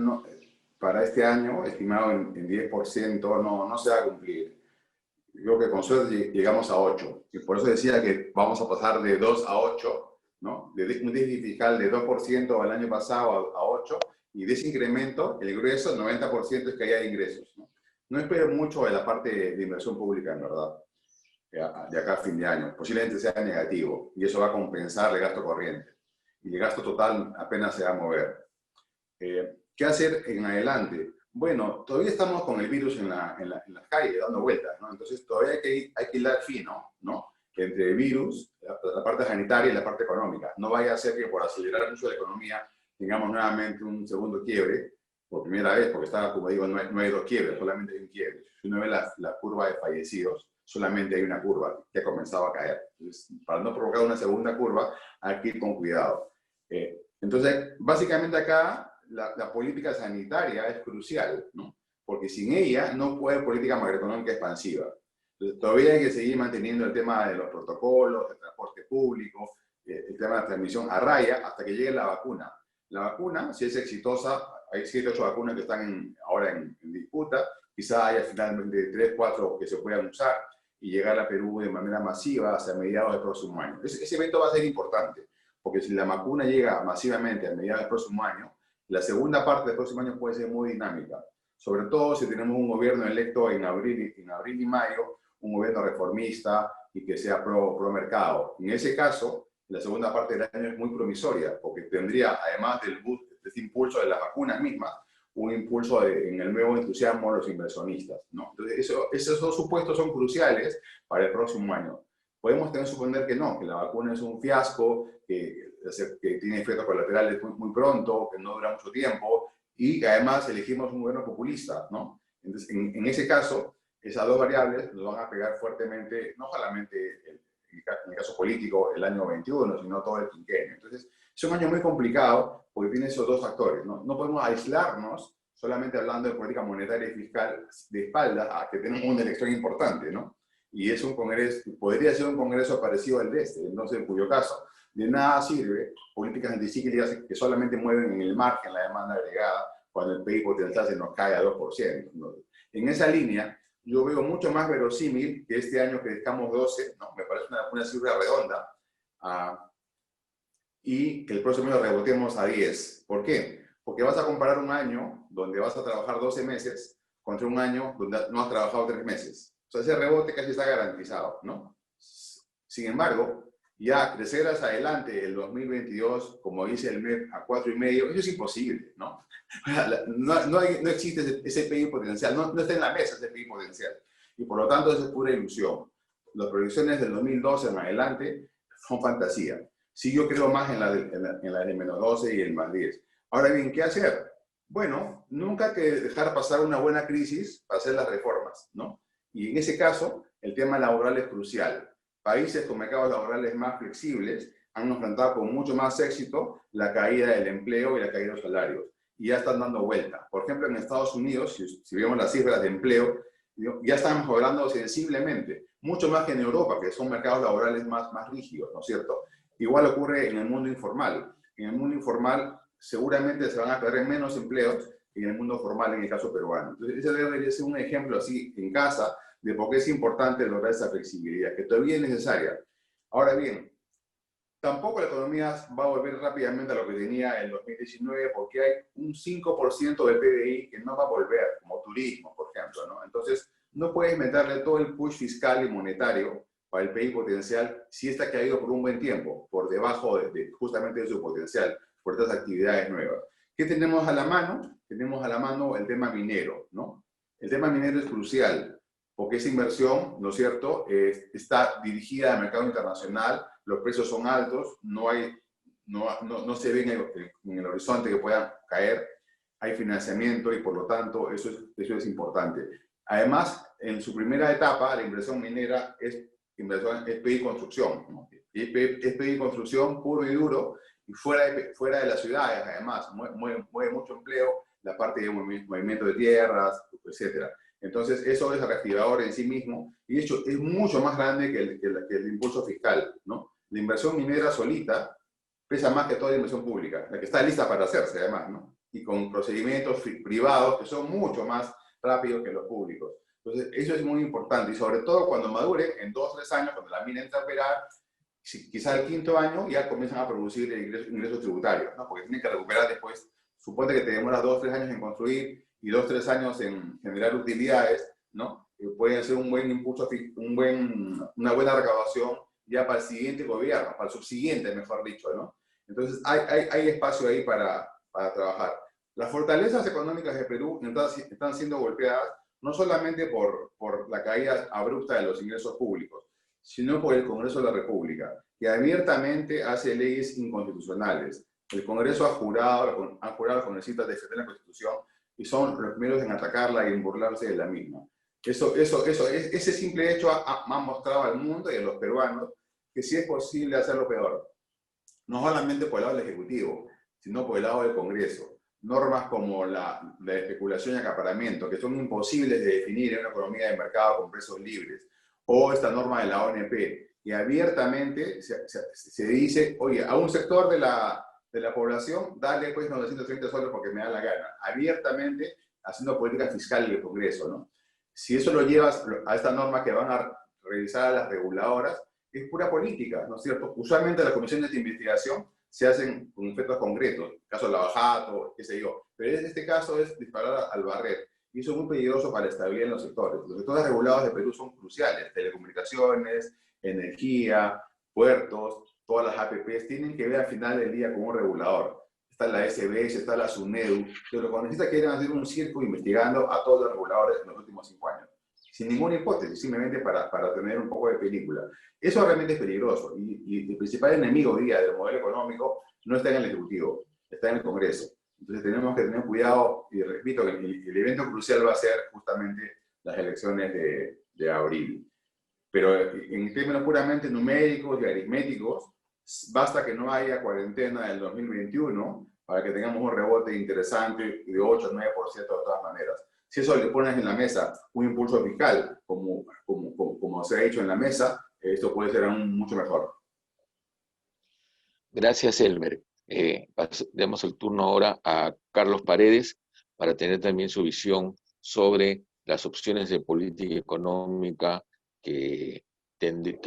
para este año, estimado en 10%, no se va a cumplir. Creo que con suerte llegamos a 8. Y por eso decía que vamos a pasar de 2 a 8, ¿no? De un déficit fiscal de 2% el año pasado a 8, y de ese incremento, el grueso, 90% es que haya ingresos, ¿no? No espero mucho de la parte de inversión pública, en verdad, de acá a fin de año. Posiblemente sea negativo, y eso va a compensar el gasto corriente. Y el gasto total apenas se va a mover. ¿Qué hacer en adelante? Bueno, todavía estamos con el virus en las calles, dando vueltas, ¿no? Entonces todavía hay que hilar fino, ¿no? Entre el virus, la parte sanitaria y la parte económica. No vaya a ser que por acelerar mucho la economía tengamos nuevamente un segundo quiebre, por primera vez, porque como digo, no hay dos quiebres, solamente hay un quiebre. Si uno ve la curva de fallecidos, solamente hay una curva que ha comenzado a caer. Entonces, para no provocar una segunda curva, hay que ir con cuidado. Entonces, básicamente acá, la política sanitaria es crucial, ¿no? Porque sin ella no puede haber política macroeconómica expansiva. Entonces, todavía hay que seguir manteniendo el tema de los protocolos, el transporte público, el tema de la transmisión a raya, hasta que llegue la vacuna. La vacuna, si es exitosa, hay 7 o 8 vacunas que están ahora en disputa, quizá haya finalmente 3 o 4 que se puedan usar y llegar a Perú de manera masiva hacia mediados del próximo año. Ese evento va a ser importante, porque si la vacuna llega masivamente a mediados del próximo año, la segunda parte del próximo año puede ser muy dinámica, sobre todo si tenemos un gobierno electo en abril y mayo, un gobierno reformista y que sea pro mercado. En ese caso, la segunda parte del año es muy promisoria, porque tendría, además de este impulso de las vacunas mismas, un impulso en el nuevo entusiasmo de los inversionistas, ¿no? Entonces, esos dos supuestos son cruciales para el próximo año. Podemos también suponer que no, que la vacuna es un fiasco, que tiene efectos colaterales muy pronto, que no dura mucho tiempo, y que además elegimos un gobierno populista, ¿no? Entonces, en ese caso, esas dos variables nos van a pegar fuertemente, no solamente en el caso político el año 21, sino todo el quinquenio. Entonces, es un año muy complicado porque tiene esos dos factores, ¿no? No podemos aislarnos solamente hablando de política monetaria y fiscal de espaldas a que tenemos una elección importante, ¿no? Y es un congreso, podría ser un congreso parecido al de este, entonces en cuyo caso de nada sirve políticas anticíclicas que solamente mueven en el margen la demanda agregada cuando el PIB potencial se nos cae a 2%, ¿no? En esa línea, yo veo mucho más verosímil que este año crezcamos 12, ¿no? Me parece una cifra redonda, y que el próximo año rebotemos a 10. ¿Por qué? Porque vas a comparar un año donde vas a trabajar 12 meses contra un año donde no has trabajado 3 meses. O sea, ese rebote casi está garantizado, ¿no? Sin embargo, ya crecer hacia adelante el 2022, como dice el MEP, a 4,5, eso es imposible, ¿no? No existe ese PIB potencial, no está en la mesa ese PIB potencial. Y por lo tanto, eso es pura ilusión. Las proyecciones del 2012 en adelante son fantasía. Sí, yo creo más en la de menos 12 y el más 10. Ahora bien, ¿qué hacer? Bueno, nunca hay que dejar pasar una buena crisis para hacer las reformas, ¿no? Y en ese caso, el tema laboral es crucial. Países con mercados laborales más flexibles han enfrentado con mucho más éxito la caída del empleo y la caída de los salarios. Y ya están dando vuelta. Por ejemplo, en Estados Unidos, si vemos las cifras de empleo, ya están mejorando sensiblemente. Mucho más que en Europa, que son mercados laborales más rígidos, ¿no es cierto? Igual ocurre en el mundo informal. En el mundo informal seguramente se van a perder menos empleos que en el mundo formal, en el caso peruano. Entonces, ese debería ser un ejemplo así en casa de por qué es importante lograr esa flexibilidad, que todavía es necesaria. Ahora bien, tampoco la economía va a volver rápidamente a lo que tenía en 2019 porque hay un 5% del PBI que no va a volver, como turismo, por ejemplo, ¿no? Entonces, no puedes meterle todo el push fiscal y monetario para el PIB potencial si esta ha caído por un buen tiempo, por debajo justamente de su potencial, por estas actividades nuevas. ¿Qué tenemos a la mano? Tenemos a la mano el tema minero, ¿no? El tema minero es crucial, porque esa inversión, ¿no es cierto?, está dirigida al mercado internacional, los precios son altos, no se ve en el horizonte que puedan caer, hay financiamiento y por lo tanto eso es importante. Además, en su primera etapa, la inversión minera es PIB construcción, ¿no? Es PIB construcción puro y duro, y fuera de las ciudades, además, mueve mucho empleo, la parte de movimiento de tierras, etc. Entonces, eso es reactivador en sí mismo, y de hecho es mucho más grande que el impulso fiscal, ¿no? La inversión minera solita pesa más que toda la inversión pública, la que está lista para hacerse, además, ¿no? Y con procedimientos privados que son mucho más rápidos que los públicos. Entonces, eso es muy importante, y sobre todo cuando madure, en 2 o 3 años, cuando la mina entra a operar, quizá el 5º año ya comienzan a producir ingresos tributarios, ¿no? Porque tienen que recuperar después. Suponte que te demoras 2 o 3 años en construir y 2 o 3 años en generar utilidades, ¿no? Pueden ser un buen impulso, una buena recaudación ya para el siguiente gobierno, para el subsiguiente, mejor dicho, ¿no? Entonces, hay espacio ahí para trabajar. Las fortalezas económicas de Perú están siendo golpeadas no solamente por la caída abrupta de los ingresos públicos, sino por el Congreso de la República, que abiertamente hace leyes inconstitucionales. El Congreso ha jurado a los congresistas de defender la Constitución y son los primeros en atacarla y en burlarse de la misma. Ese simple hecho ha mostrado al mundo y a los peruanos que sí es posible hacerlo peor. No solamente por el lado del Ejecutivo, sino por el lado del Congreso. Normas como la especulación y acaparamiento, que son imposibles de definir en una economía de mercado con precios libres, o esta norma de la ONP, y abiertamente se dice, oye, a un sector de la población, dale pues 930 soles porque me da la gana, abiertamente haciendo política fiscal en el Congreso, ¿no? Si eso lo llevas a esta norma que van a revisar a las reguladoras, es pura política, ¿no es cierto? Usualmente las comisiones de investigación se hacen con efectos concretos, caso Lavajato, qué sé yo, pero en este caso es disparar al barrer, y eso es muy peligroso para la estabilidad en los sectores. Los sectores regulados de Perú son cruciales, telecomunicaciones, energía, puertos, todas las APPs tienen que ver al final del día con un regulador. Está la SBS, está la SUNEDU, pero los congresistas quieren hacer un circo investigando a todos los reguladores en los últimos 5 años. Sin ninguna hipótesis, simplemente para tener un poco de película. Eso realmente es peligroso, y el principal enemigo hoy día del modelo económico no está en el Ejecutivo, está en el Congreso. Entonces tenemos que tener cuidado, y repito, que el evento crucial va a ser justamente las elecciones de abril. Pero en términos puramente numéricos y aritméticos, basta que no haya cuarentena del 2021 para que tengamos un rebote interesante de 8 o 9% de todas maneras. Si eso le pones en la mesa un impulso fiscal, como se ha dicho en la mesa, esto puede ser aún mucho mejor. Gracias, Elmer. Demos el turno ahora a Carlos Paredes para tener también su visión sobre las opciones de política económica que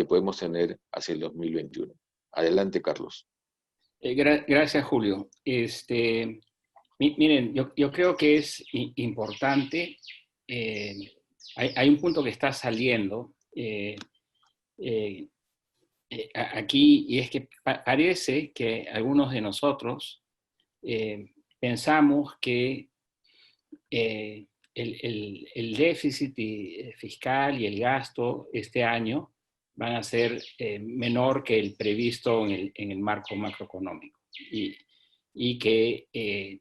podemos tener hacia el 2021. Adelante, Carlos. Gracias, Julio. Miren, yo creo que es importante, hay un punto que está saliendo aquí, y es que parece que algunos de nosotros pensamos que el déficit fiscal y el gasto este año van a ser menor que el previsto en el marco macroeconómico y que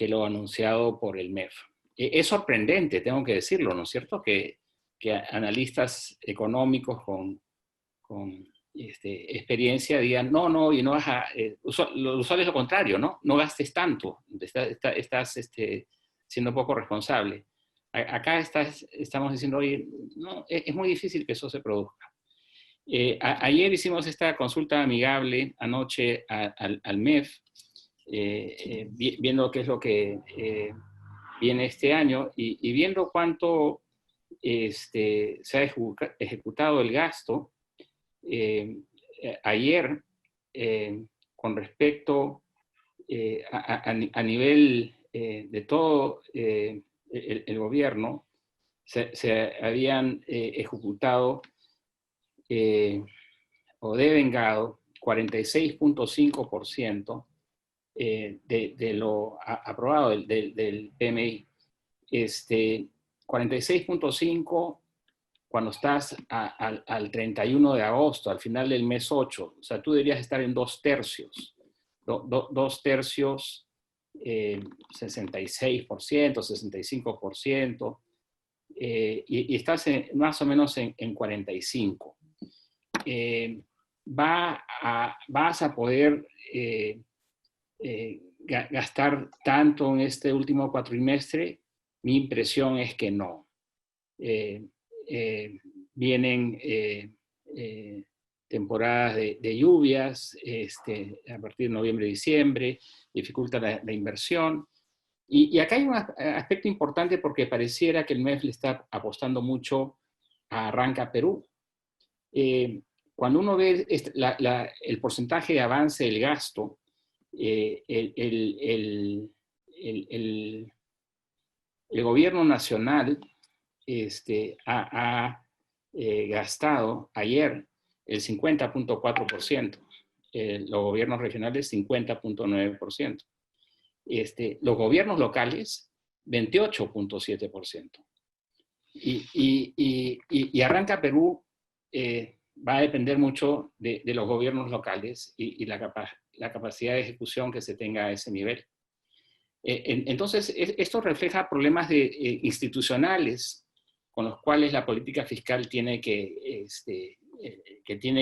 lo anunciado por el MEF. Es sorprendente, tengo que decirlo, ¿no es cierto?, que analistas económicos con experiencia digan, no, y no vas a... lo usual es lo contrario, ¿no? No gastes tanto, estás siendo poco responsable. Acá estamos diciendo, oye, no, es muy difícil que eso se produzca. Ayer hicimos esta consulta amigable anoche al MEF, viendo qué es lo que viene este año y viendo cuánto se ha ejecutado el gasto. Ayer, con respecto a nivel de todo el gobierno, se habían ejecutado o devengado 46.5% de lo aprobado del PMI. 46.5% cuando estás al 31 de agosto, al final del mes 8. O sea, tú deberías estar en 2/3. 2/3, 66%, 65%, y estás más o menos en 45%. ¿Vas a poder gastar tanto en este último cuatrimestre? Mi impresión es que no. Vienen temporadas de lluvias a partir de noviembre y diciembre, dificulta la inversión. Y acá hay un aspecto importante porque pareciera que el MEF le está apostando mucho a Arranca Perú. Cuando uno ve el porcentaje de avance del gasto, el gobierno nacional ha gastado ayer el 50.4%, los gobiernos regionales 50.9%, los gobiernos locales 28.7%. Y Arranca Perú va a depender mucho de los gobiernos locales y la capacidad de ejecución que se tenga a ese nivel. Entonces, esto refleja problemas institucionales con los cuales la política fiscal tiene que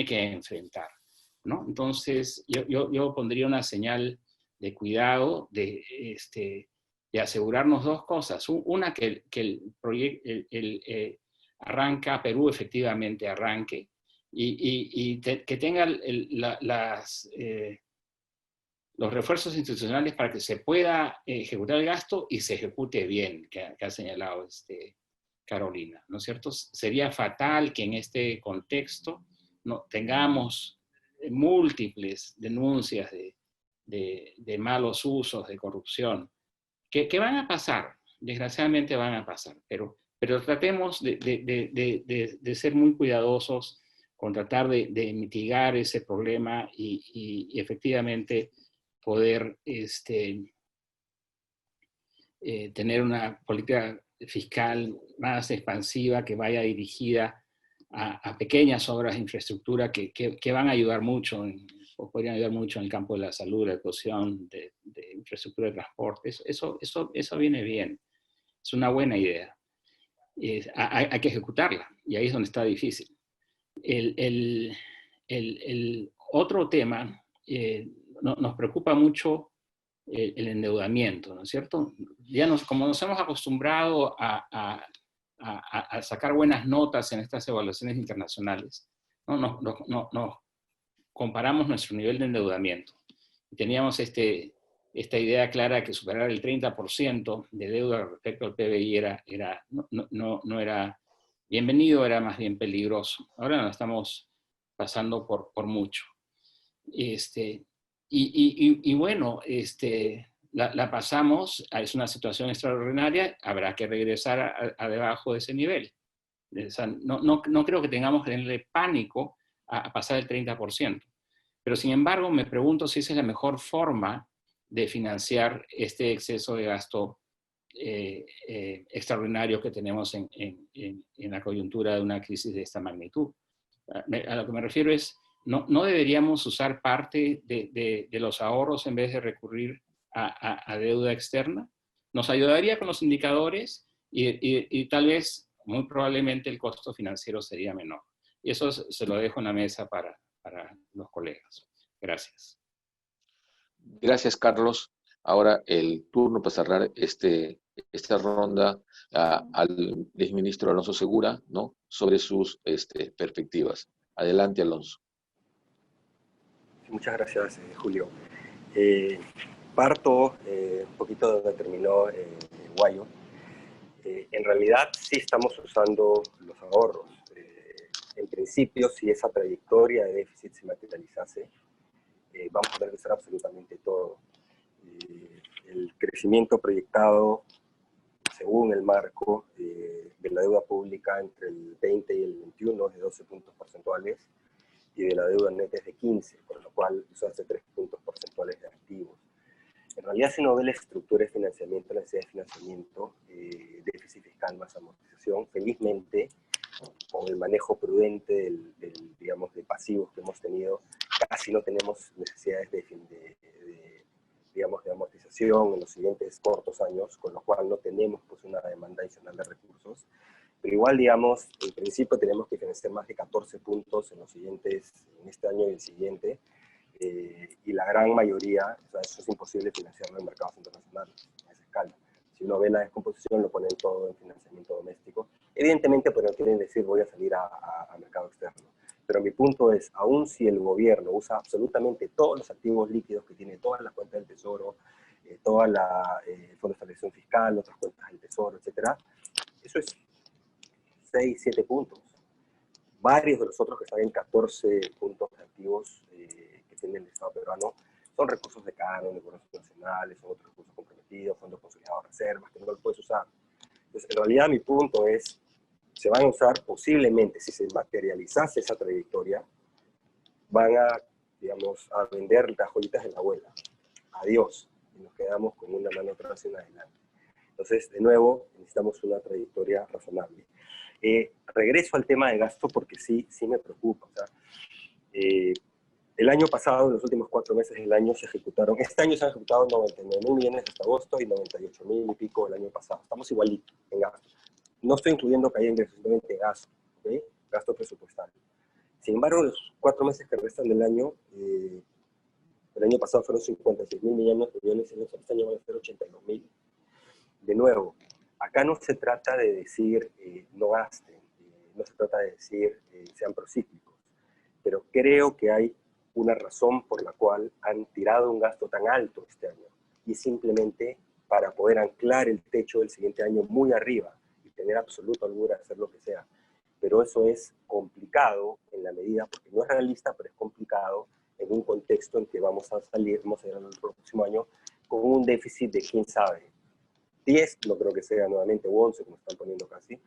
enfrentar, ¿no? Entonces, yo pondría una señal de cuidado, de asegurarnos dos cosas. Una, que el proyecto Arranca Perú efectivamente arranque y que tenga los refuerzos institucionales para que se pueda ejecutar el gasto y se ejecute bien, que ha señalado Carolina, ¿no es cierto? Sería fatal que en este contexto tengamos múltiples denuncias de malos usos, de corrupción, que van a pasar, desgraciadamente van a pasar, pero tratemos de ser muy cuidadosos con tratar de mitigar ese problema y efectivamente poder tener una política fiscal más expansiva que vaya dirigida a pequeñas obras de infraestructura que van a ayudar mucho, o podrían ayudar mucho en el campo de la salud, la educación, de infraestructura de transporte. Eso viene bien. Es una buena idea. Hay que ejecutarla, y ahí es donde está difícil. El otro tema, nos preocupa mucho el endeudamiento, ¿no es cierto? Ya como nos hemos acostumbrado a sacar buenas notas en estas evaluaciones internacionales, ¿no? Nos comparamos nuestro nivel de endeudamiento. Teníamos esta idea clara de que superar el 30% de deuda respecto al PBI no era bienvenido, era más bien peligroso. Ahora nos estamos pasando por mucho. Bueno, la pasamos, es una situación extraordinaria, habrá que regresar a debajo de ese nivel. O sea, no creo que tengamos que tenerle pánico a pasar el 30%. Pero sin embargo, me pregunto si esa es la mejor forma de financiar este exceso de gasto extraordinario que tenemos en la coyuntura de una crisis de esta magnitud. A lo que me refiero es, no deberíamos usar parte de los ahorros en vez de recurrir a deuda externa. Nos ayudaría con los indicadores y tal vez, muy probablemente, el costo financiero sería menor. Y eso se lo dejo en la mesa para los colegas. Gracias. Gracias, Carlos. Ahora el turno para cerrar esta ronda al exministro Alonso Segura, ¿no? Sobre sus perspectivas. Adelante, Alonso. Muchas gracias, Julio. Parto un poquito donde terminó Guayo. En realidad sí estamos usando los ahorros. En principio, si esa trayectoria de déficit se materializase, vamos a regresar absolutamente todo. El crecimiento proyectado, según el marco de la deuda pública entre el 20 y el 21 es de 12 puntos porcentuales, y de la deuda neta es de 15, por lo cual eso hace 3 puntos porcentuales de activos. En realidad, si uno ve la estructura de financiamiento, la necesidad de financiamiento, déficit fiscal más amortización, felizmente, con el manejo prudente digamos, de pasivos que hemos tenido, casi no tenemos necesidades digamos, de amortización en los siguientes cortos años, con lo cual no tenemos pues, una demanda adicional de recursos. Pero igual, digamos, en principio tenemos que financiar más de 14 puntos en este año y el siguiente, y la gran mayoría, o sea, eso es imposible financiarlo en mercados internacionales a esa escala. Si uno ve la descomposición, lo ponen todo en financiamiento doméstico. Evidentemente, pues no quieren decir voy a salir a mercado externo. Pero mi punto es, aun si el gobierno usa absolutamente todos los activos líquidos que tiene, todas las cuentas del Tesoro, toda el Fondo de Estabilización Fiscal, otras cuentas del Tesoro, etc., eso es 6, 7 puntos. Varios de los otros que están en 14 puntos de activos que tiene el Estado peruano son recursos de canon, de bonos nacionales, son otros recursos comprometidos, fondos consolidados de reservas, que no los puedes usar. Entonces, en realidad, mi punto es, se van a usar posiblemente, si se materializase esa trayectoria, van a, digamos, a vender las joyitas de la abuela. Adiós. Y nos quedamos con una mano atrás y una adelante. Entonces, de nuevo, necesitamos una trayectoria razonable. Regreso al tema de gasto porque sí me preocupa. O sea, el año pasado, en los últimos 4 meses del año, este año se han ejecutado 99.000 millones hasta agosto y 98.000 y pico el año pasado. Estamos igualitos en gasto. No estoy incluyendo caída de ingresos, simplemente gasto, ¿okay? Gasto presupuestario. Sin embargo, los 4 meses que restan del año, el año pasado fueron 56.000 millones, este año van a ser 82.000. De nuevo, acá no se trata de decir no gasten, no se trata de decir sean procíclicos, pero creo que hay una razón por la cual han tirado un gasto tan alto este año, y simplemente para poder anclar el techo del siguiente año muy arriba y tener absoluta holgura de hacer lo que sea. Pero eso es complicado en la medida, porque no es realista, pero es complicado en un contexto en que vamos a salir el próximo año con un déficit de, quién sabe, 10, no creo que sea nuevamente, o 11, como están poniendo casi,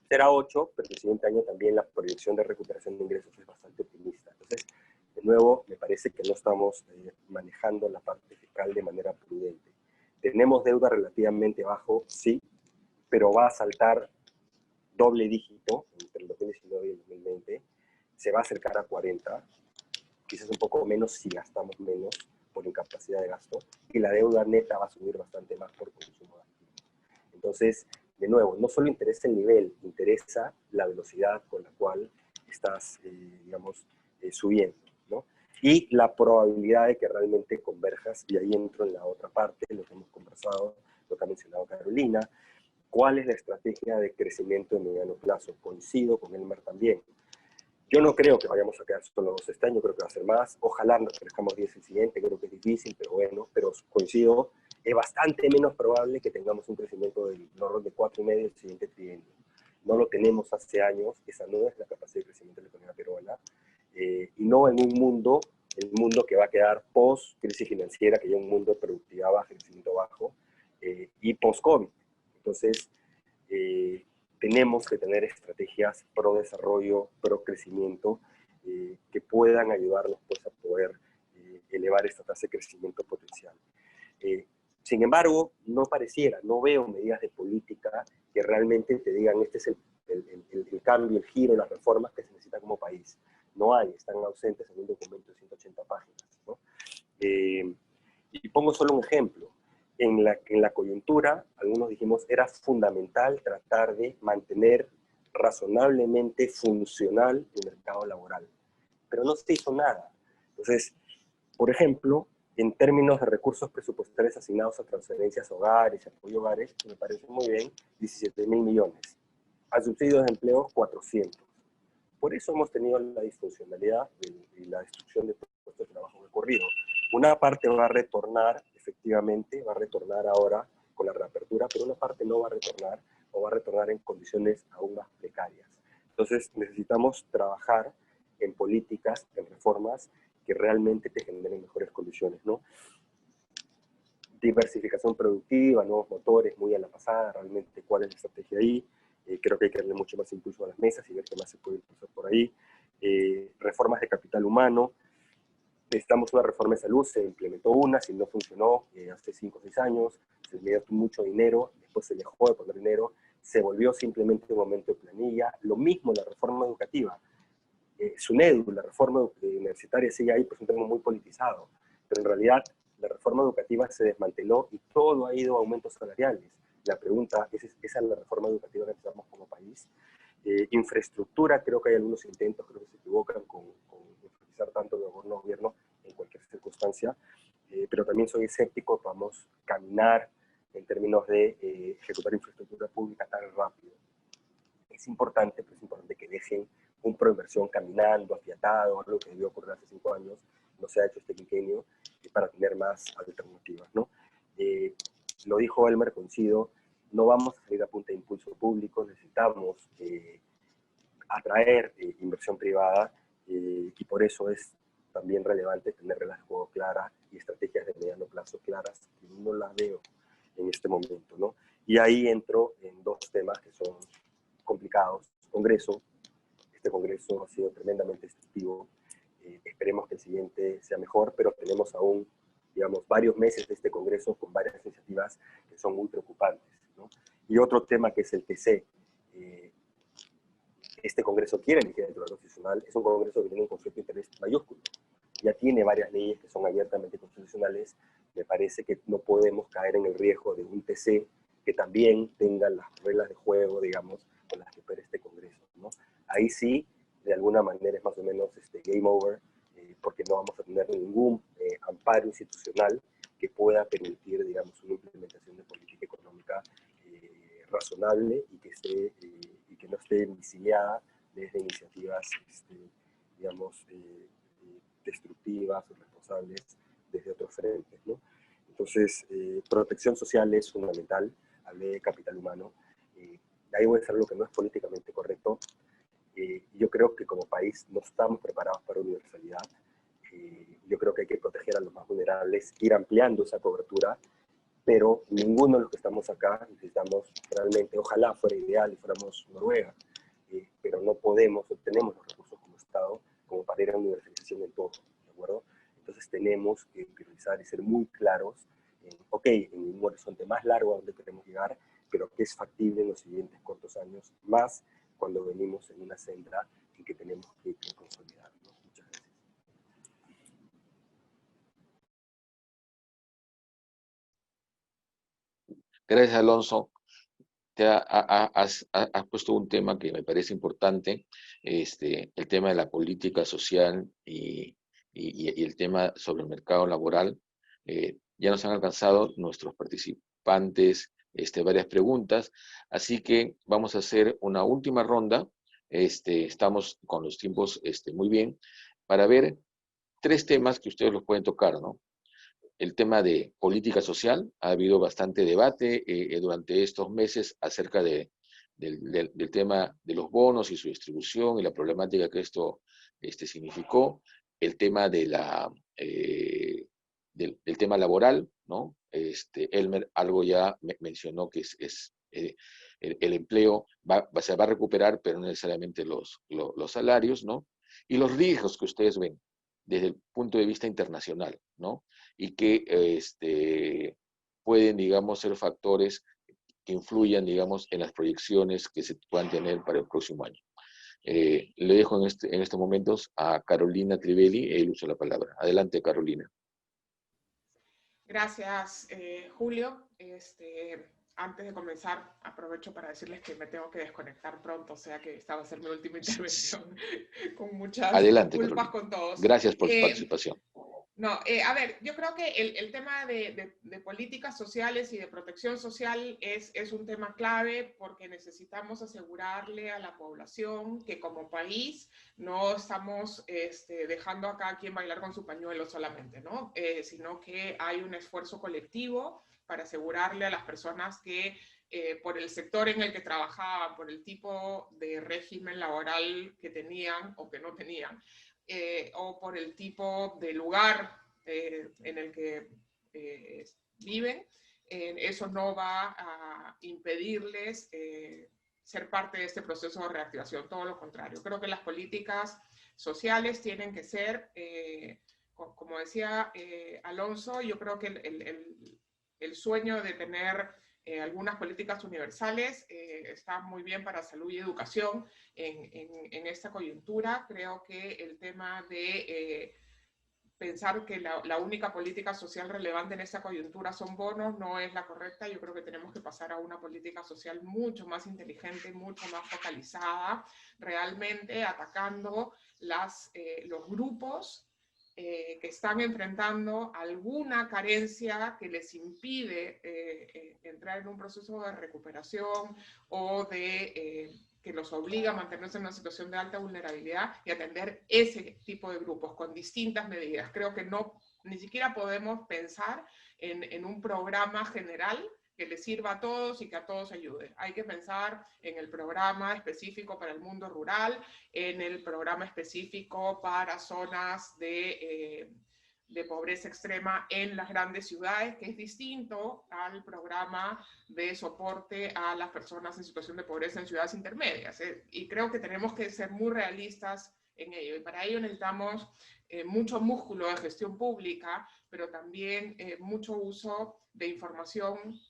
será 8, pero el siguiente año también la proyección de recuperación de ingresos es bastante optimista. Entonces, de nuevo, me parece que no estamos manejando la parte fiscal de manera prudente. Tenemos deuda relativamente bajo, sí, pero va a saltar doble dígito entre el 2019 y el 2020, se va a acercar a 40, quizás un poco menos si gastamos menos, por incapacidad de gasto, y la deuda neta va a subir bastante más por consumo de activos. Entonces, de nuevo, no solo interesa el nivel, interesa la velocidad con la cual estás, digamos, subiendo, ¿no? Y la probabilidad de que realmente converjas, y ahí entro en la otra parte, lo que hemos conversado, lo que ha mencionado Carolina, ¿cuál es la estrategia de crecimiento en mediano plazo? Coincido con Elmer también. Yo no creo que vayamos a quedar solo 2 este año, creo que va a ser más. Ojalá nos crezcamos 10 el siguiente, creo que es difícil, pero bueno, pero coincido, es bastante menos probable que tengamos un crecimiento del orden de 4,5 el siguiente trienio. No lo tenemos hace años, esa no es la capacidad de crecimiento de la economía peruana, y no en un mundo, el mundo que va a quedar post-crisis financiera, que ya es un mundo de productividad baja, crecimiento bajo, y post-COVID. Entonces, tenemos que tener estrategias pro desarrollo, pro crecimiento, que puedan ayudarnos pues, a poder elevar esta tasa de crecimiento potencial. Sin embargo, no pareciera, no veo medidas de política que realmente te digan este es el cambio, el giro, las reformas que se necesitan como país. No hay, están ausentes en un documento de 180 páginas, ¿no? Y pongo solo un ejemplo. En la coyuntura, algunos dijimos, era fundamental tratar de mantener razonablemente funcional el mercado laboral, pero no se hizo nada. Entonces, por ejemplo, en términos de recursos presupuestarios asignados a transferencias a hogares, apoyo a hogares, me parece muy bien, 17.000 millones. A subsidios de empleo, 400. Por eso hemos tenido la disfuncionalidad y la destrucción de puestos de trabajo ocurrido. Una parte va a retornar, efectivamente, va a retornar ahora con la reapertura, pero una parte no va a retornar, o va a retornar en condiciones aún más precarias. Entonces necesitamos trabajar en políticas, en reformas que realmente te generen mejores condiciones, ¿no? Diversificación productiva, nuevos motores, muy a la pasada, realmente cuál es la estrategia ahí. Creo que hay que darle mucho más impulso a las mesas y ver qué más se puede impulsar por ahí. Reformas de capital humano. Necesitamos una reforma de salud, se implementó una, si no funcionó hace 5 o 6 años, se le dio mucho dinero, después se dejó de poner dinero, se volvió simplemente un momento de planilla. Lo mismo la reforma educativa. SUNEDU, la reforma universitaria, sigue ahí, pues es un tema muy politizado, pero en realidad la reforma educativa se desmanteló y todo ha ido a aumentos salariales. La pregunta es, ¿esa es la reforma educativa que necesitamos como país? Infraestructura, creo que hay algunos intentos, creo que se equivocan con enfatizar tanto el gobierno en cualquier circunstancia, pero también soy escéptico, vamos a caminar en términos de ejecutar infraestructura pública tan rápido. Es importante, pero es importante que dejen un proinversión caminando, afiatado, algo que debió ocurrir hace 5 años, no se ha hecho este quinquenio, para tener más alternativas, ¿no? Lo dijo Elmer, coincido, no vamos a salir a punta de impulso público, necesitamos atraer inversión privada, y por eso es también relevante tener reglas de juego claras y estrategias de mediano plazo claras, que no las veo en este momento, ¿no? Y ahí entro en 2 temas que son complicados. Congreso. Este Congreso ha sido tremendamente destructivo. Esperemos que el siguiente sea mejor, pero tenemos aún, digamos, varios meses de este Congreso con varias iniciativas que son muy preocupantes, ¿no? Y otro tema que es el TC. Este Congreso quiere elegir el Tribunal Constitucional, es un Congreso que tiene un conflicto de interés mayúsculo. Ya tiene varias leyes que son abiertamente constitucionales. Me parece que no podemos caer en el riesgo de un TC que también tenga las reglas de juego, digamos, con las que opera este Congreso, ¿no? Ahí sí, de alguna manera es más o menos game over, porque no vamos a tener ningún amparo institucional que pueda permitir, digamos, una implementación de política económica razonable y que no esté viciada desde iniciativas, digamos, destructivas o responsables desde otros frentes, ¿no? Entonces, protección social es fundamental, hablé de capital humano, ahí voy a decir algo que no es políticamente correcto. Yo creo que como país no estamos preparados para universalidad. Yo creo que hay que proteger a los más vulnerables, ir ampliando esa cobertura, pero ninguno de los que estamos acá necesitamos realmente, ojalá fuera ideal y fuéramos Noruega, pero no podemos, no tenemos los recursos como Estado como para ir a universalización en todo, ¿de acuerdo? Entonces tenemos que priorizar y ser muy claros en un horizonte más largo a donde queremos llegar, pero que es factible en los siguientes cortos años, más cuando venimos en una senda en que tenemos que consolidar. Gracias, Alonso. Has puesto un tema que me parece importante, el tema de la política social y el tema sobre el mercado laboral. Ya nos han alcanzado nuestros participantes varias preguntas, así que vamos a hacer una última ronda. Estamos con los tiempos muy bien para ver tres temas que ustedes los pueden tocar, ¿no? El tema de política social, ha habido bastante debate durante estos meses acerca del tema de los bonos y su distribución y la problemática que esto significó. El tema de del tema laboral, ¿no? Elmer algo ya mencionó que el empleo se va a recuperar, pero no necesariamente los salarios, ¿no? Y los riesgos que ustedes ven desde el punto de vista internacional, ¿no? Y que pueden, digamos, ser factores que influyan, digamos, en las proyecciones que se puedan tener para el próximo año. Le dejo en estos momentos a Carolina Crivelli el uso de la palabra. Adelante, Carolina. Gracias, Julio. Antes de comenzar, aprovecho para decirles que me tengo que desconectar pronto, o sea que esta va a ser mi última intervención, con muchas Adelante, disculpas Carolina. con todos. Gracias por su participación. No, a ver, yo creo que el tema de políticas sociales y de protección social es un tema clave porque necesitamos asegurarle a la población que como país no estamos dejando a cada quien bailar con su pañuelo solamente, ¿no? Sino que hay un esfuerzo colectivo para asegurarle a las personas que por el sector en el que trabajaban, por el tipo de régimen laboral que tenían o que no tenían, o por el tipo de lugar en el que viven, eso no va a impedirles ser parte de este proceso de reactivación, todo lo contrario. Creo que las políticas sociales tienen que ser, como decía Alonso, yo creo que el sueño de tener algunas políticas universales está muy bien para salud y educación en esta coyuntura. Creo que el tema de pensar que la única política social relevante en esta coyuntura son bonos no es la correcta. Yo creo que tenemos que pasar a una política social mucho más inteligente, mucho más focalizada, realmente atacando los grupos que están enfrentando alguna carencia que les impide entrar en un proceso de recuperación o que los obliga a mantenerse en una situación de alta vulnerabilidad y atender ese tipo de grupos con distintas medidas. Creo que ni siquiera podemos pensar en un programa general que les sirva a todos y que a todos ayude. Hay que pensar en el programa específico para el mundo rural, en el programa específico para zonas de pobreza extrema en las grandes ciudades, que es distinto al programa de soporte a las personas en situación de pobreza en ciudades intermedias. Y creo que tenemos que ser muy realistas en ello. Y para ello necesitamos mucho músculo de gestión pública, pero también mucho uso de información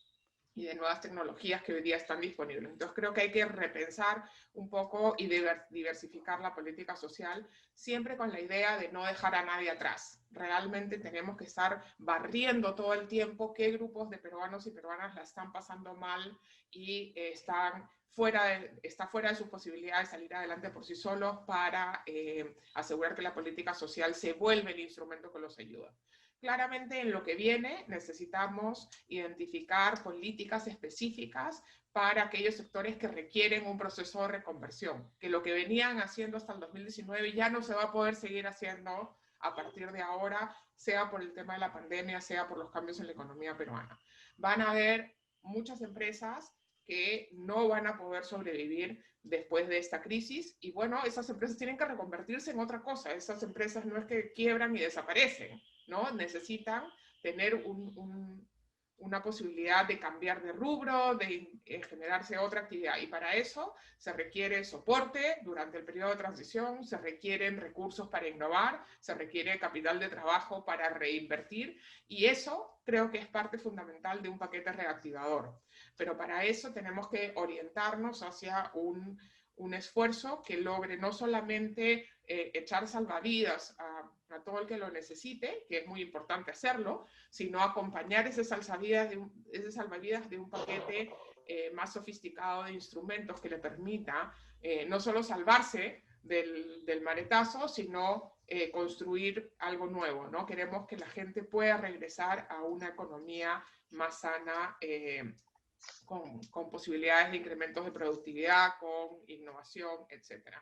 y de nuevas tecnologías que hoy día están disponibles. Entonces creo que hay que repensar un poco y diversificar la política social, siempre con la idea de no dejar a nadie atrás. Realmente tenemos que estar barriendo todo el tiempo qué grupos de peruanos y peruanas la están pasando mal y está fuera de sus posibilidades de salir adelante por sí solos para asegurar que la política social se vuelve el instrumento que los ayuda. Claramente en lo que viene necesitamos identificar políticas específicas para aquellos sectores que requieren un proceso de reconversión, que lo que venían haciendo hasta el 2019 ya no se va a poder seguir haciendo a partir de ahora, sea por el tema de la pandemia, sea por los cambios en la economía peruana. Van a haber muchas empresas que no van a poder sobrevivir después de esta crisis y bueno, esas empresas tienen que reconvertirse en otra cosa. Esas empresas no es que quiebran y desaparecen, ¿no? Necesitan tener una posibilidad de cambiar de rubro, de generarse otra actividad. Y para eso se requiere soporte durante el periodo de transición, se requieren recursos para innovar, se requiere capital de trabajo para reinvertir. Y eso creo que es parte fundamental de un paquete reactivador. Pero para eso tenemos que orientarnos hacia un esfuerzo que logre no solamente echar salvavidas a todo el que lo necesite, que es muy importante hacerlo, sino acompañar ese salvavidas de un paquete más sofisticado de instrumentos que le permita no solo salvarse del maretazo, sino construir algo nuevo, ¿no? Queremos que la gente pueda regresar a una economía más sana, con posibilidades de incrementos de productividad, con innovación, etc.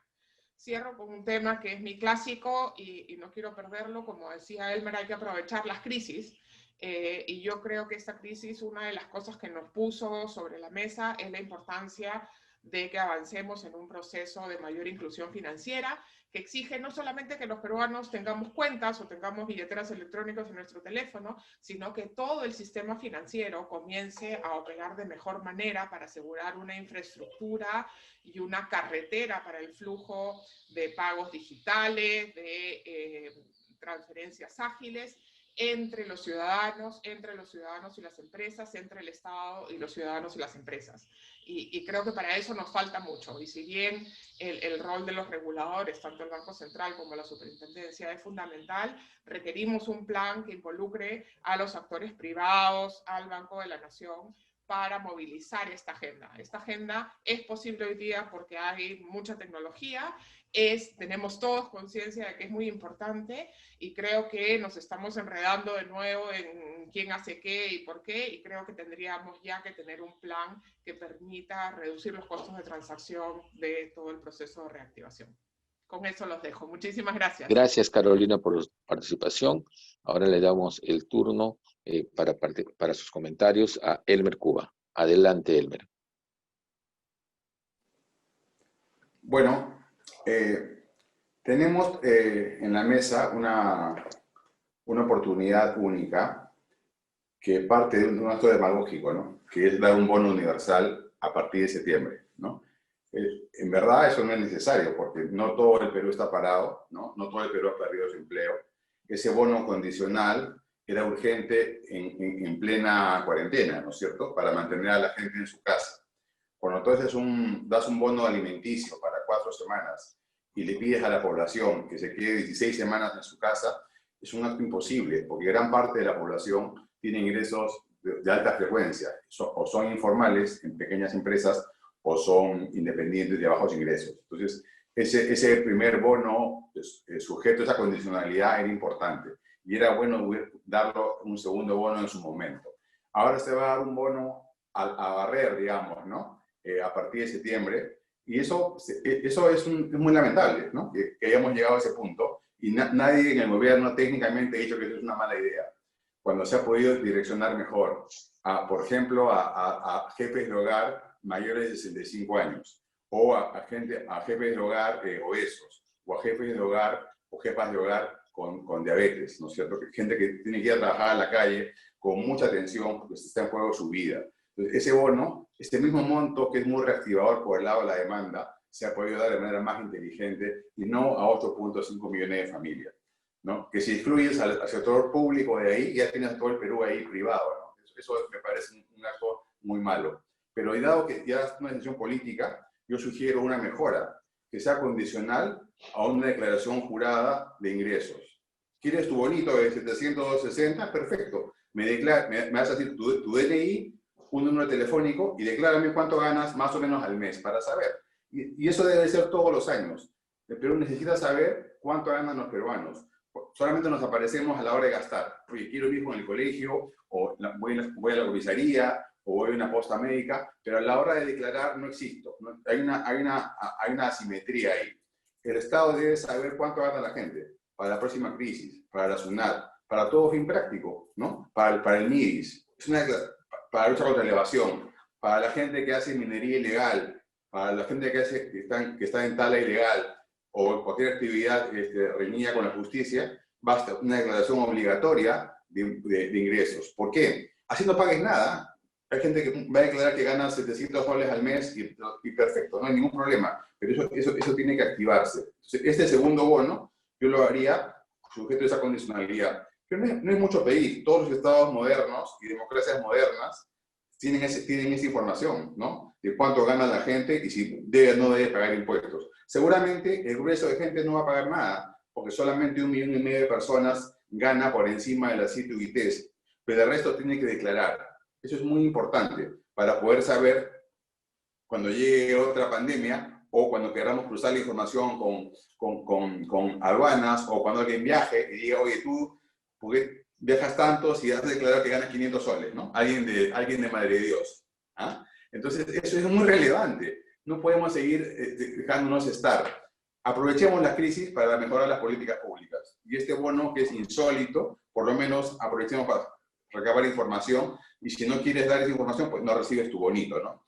Cierro con un tema que es mi clásico y no quiero perderlo. Como decía Elmer, hay que aprovechar las crisis. Y yo creo que esta crisis, una de las cosas que nos puso sobre la mesa es la importancia de que avancemos en un proceso de mayor inclusión financiera, que exige no solamente que los peruanos tengamos cuentas o tengamos billeteras electrónicas en nuestro teléfono, sino que todo el sistema financiero comience a operar de mejor manera para asegurar una infraestructura y una carretera para el flujo de pagos digitales, de transferencias ágiles, entre los ciudadanos y las empresas, entre el Estado y los ciudadanos y las empresas. Y creo que para eso nos falta mucho. Y si bien el rol de los reguladores, tanto el Banco Central como la Superintendencia, es fundamental, requerimos un plan que involucre a los actores privados, al Banco de la Nación, para movilizar esta agenda. Esta agenda es posible hoy día porque hay mucha tecnología, tenemos todos conciencia de que es muy importante, y creo que nos estamos enredando de nuevo en quién hace qué y por qué, y creo que tendríamos ya que tener un plan que permita reducir los costos de transacción de todo el proceso de reactivación. Con eso los dejo. Muchísimas gracias. Gracias, Carolina, por su participación. Ahora le damos el turno para sus comentarios a Elmer Cuba. Adelante, Elmer. Bueno, tenemos en la mesa una oportunidad única que parte de un acto demagógico, ¿no? Que es dar un bono universal a partir de septiembre, ¿no? En verdad eso no es necesario porque no todo el Perú está parado, ¿no? No todo el Perú ha perdido su empleo. Ese bono condicional era urgente en plena cuarentena, ¿no es cierto?, para mantener a la gente en su casa. Cuando entonces das un bono alimenticio para 4 semanas y le pides a la población que se quede 16 semanas en su casa, es un acto imposible, porque gran parte de la población tiene ingresos de alta frecuencia, o son informales en pequeñas empresas, o son independientes de bajos ingresos. Entonces, ese primer bono sujeto a esa condicionalidad era importante. Y era bueno darlo un segundo bono en su momento. Ahora se va a dar un bono a barrer, digamos, ¿no? A partir de septiembre. Y eso es muy lamentable, ¿no? Que hayamos llegado a ese punto. Y nadie en el gobierno técnicamente ha dicho que eso es una mala idea. Cuando se ha podido direccionar mejor, por ejemplo, a jefes de hogar mayores de 65 años, o a jefes de hogar obesos, o a jefes de hogar o jefas de hogar con diabetes, ¿no es cierto? Gente que tiene que ir a trabajar a la calle con mucha tensión porque está en juego su vida. Entonces, ese bono, este mismo monto que es muy reactivador por el lado de la demanda, se ha podido dar de manera más inteligente y no a 8.5 millones de familias, ¿no? Que si excluyes al sector público de ahí, ya tienes todo el Perú ahí privado, ¿no? Eso me parece un acto muy malo. Pero dado que ya es una decisión política, yo sugiero una mejora, que sea condicional a una declaración jurada de ingresos. ¿Quieres tu bonito de 760? Perfecto. Me vas a decir tu DNI, un número telefónico y declárame cuánto ganas más o menos al mes para saber. Y eso debe ser todos los años. El Perú necesita saber cuánto ganan los peruanos. Solamente nos aparecemos a la hora de gastar. Oye, quiero ir con el colegio, o voy a la comisaría, o voy a una posta médica, pero a la hora de declarar no existo. ¿No? Hay una asimetría ahí. El Estado debe saber cuánto gana la gente para la próxima crisis, para la SUNAT, para todo fin práctico, ¿no? Para el MIDIS, para la lucha contra la evasión, para la gente que hace minería ilegal, para la gente que está en tala ilegal o cualquier actividad reñida con la justicia, basta una declaración obligatoria de ingresos. ¿Por qué? Así no pagues nada. Hay gente que va a declarar que gana $700 al mes y perfecto, no hay ningún problema. Pero eso tiene que activarse. Entonces, este segundo bono yo lo haría sujeto a esa condicionalidad. Pero no es mucho pedir. Todos los estados modernos y democracias modernas tienen esa información, ¿no? De cuánto gana la gente y si debe o no debe pagar impuestos. Seguramente el grueso de gente no va a pagar nada, porque solamente 1,5 millones de personas gana por encima de las 7 UITs, pero el resto tiene que declarar. Eso es muy importante para poder saber cuando llegue otra pandemia o cuando queramos cruzar la información con aduanas o cuando alguien viaje y diga, oye, tú, ¿por qué viajas tanto si has declarado que ganas 500 soles, ¿no? Alguien de Madre de Dios. ¿Ah? Entonces, eso es muy relevante. No podemos seguir dejándonos estar. Aprovechemos la crisis para mejorar las políticas públicas. Y este bono, que es insólito, por lo menos aprovechemos para recabar información. Y si no quieres dar esa información, pues no recibes tu bonito, ¿no?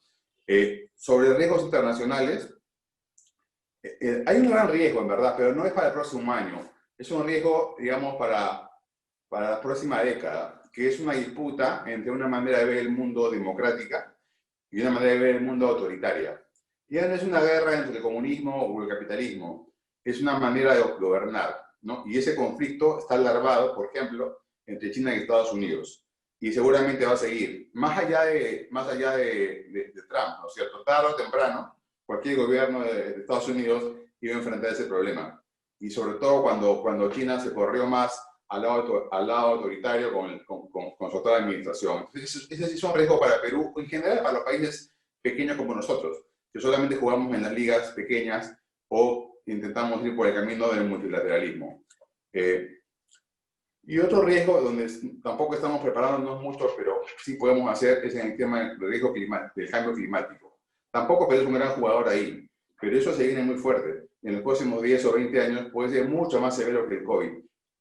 Sobre riesgos internacionales, hay un gran riesgo, en verdad, pero no es para el próximo año. Es un riesgo, digamos, para la próxima década, que es una disputa entre una manera de ver el mundo democrática y una manera de ver el mundo autoritaria. Ya no es una guerra entre el comunismo o el capitalismo, es una manera de gobernar, ¿no? Y ese conflicto está alarmado, por ejemplo, entre China y Estados Unidos. Y seguramente va a seguir, más allá de Trump, ¿no es cierto? Tarde o temprano, cualquier gobierno de Estados Unidos iba a enfrentar ese problema. Y sobre todo cuando China se corrió más al lado autoritario con su actual administración. Entonces, ese sí es un riesgo para Perú, en general para los países pequeños como nosotros, que solamente jugamos en las ligas pequeñas o intentamos ir por el camino del multilateralismo. Y otro riesgo donde tampoco estamos preparándonos mucho, pero sí podemos hacer, es en el tema del riesgo del cambio climático. Tampoco Perú es un gran jugador ahí, pero eso se viene muy fuerte. En los próximos 10 o 20 años puede ser mucho más severo que el COVID.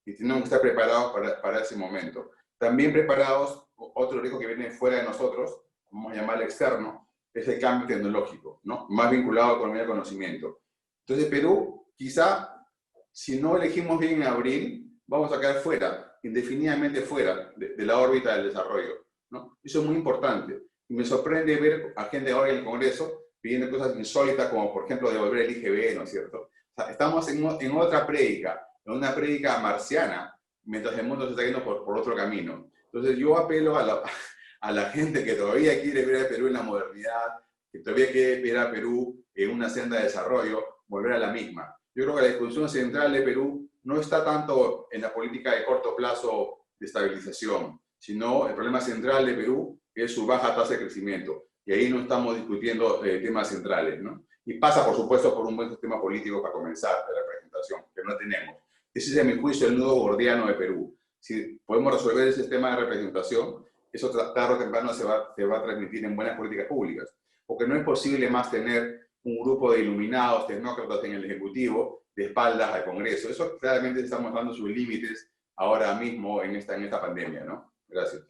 Y tenemos que estar preparados para ese momento. También preparados, otro riesgo que viene fuera de nosotros, vamos a llamarlo externo, es el cambio tecnológico, ¿no? Más vinculado a la economía del conocimiento. Entonces Perú, quizá, si no elegimos bien en abril, vamos a quedar fuera, indefinidamente fuera de la órbita del desarrollo, ¿no? Eso es muy importante. Y me sorprende ver a gente ahora en el Congreso pidiendo cosas insólitas, como por ejemplo devolver el IGB, ¿no es cierto? O sea, estamos en otra prédica, en una prédica marciana, mientras el mundo se está yendo por otro camino. Entonces yo apelo a la gente que todavía quiere ver a Perú en la modernidad, que todavía quiere ver a Perú en una senda de desarrollo, volver a la misma. Yo creo que la discusión central de Perú no está tanto en la política de corto plazo de estabilización, sino el problema central de Perú es su baja tasa de crecimiento. Y ahí no estamos discutiendo temas centrales, ¿no? Y pasa, por supuesto, por un buen sistema político para comenzar de representación, que no tenemos. Ese es, a mi juicio, el nudo gordiano de Perú. Si podemos resolver ese sistema de representación, eso tarde o temprano se va a transmitir en buenas políticas públicas. Porque no es posible más tener un grupo de iluminados tecnócratas en el Ejecutivo de espaldas al Congreso. Eso claramente está mostrando sus límites ahora mismo en esta pandemia, ¿no? Gracias.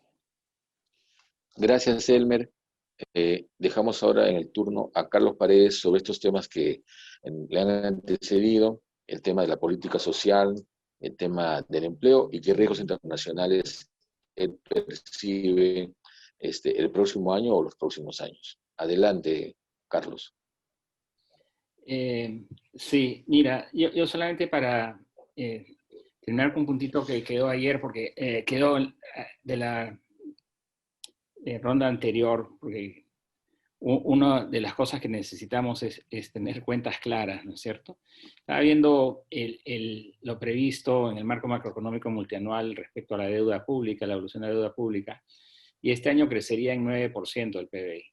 Gracias, Elmer. Dejamos ahora en el turno a Carlos Paredes sobre estos temas que le han antecedido, el tema de la política social, el tema del empleo y qué riesgos internacionales él percibe el próximo año o los próximos años. Adelante, Carlos. Sí, mira, yo solamente para terminar con un puntito que quedó ayer, porque quedó de la ronda anterior, porque una de las cosas que necesitamos es tener cuentas claras, ¿no es cierto? Estaba viendo lo previsto en el marco macroeconómico multianual respecto a la deuda pública, la evolución de la deuda pública, y este año crecería en 9% el PBI.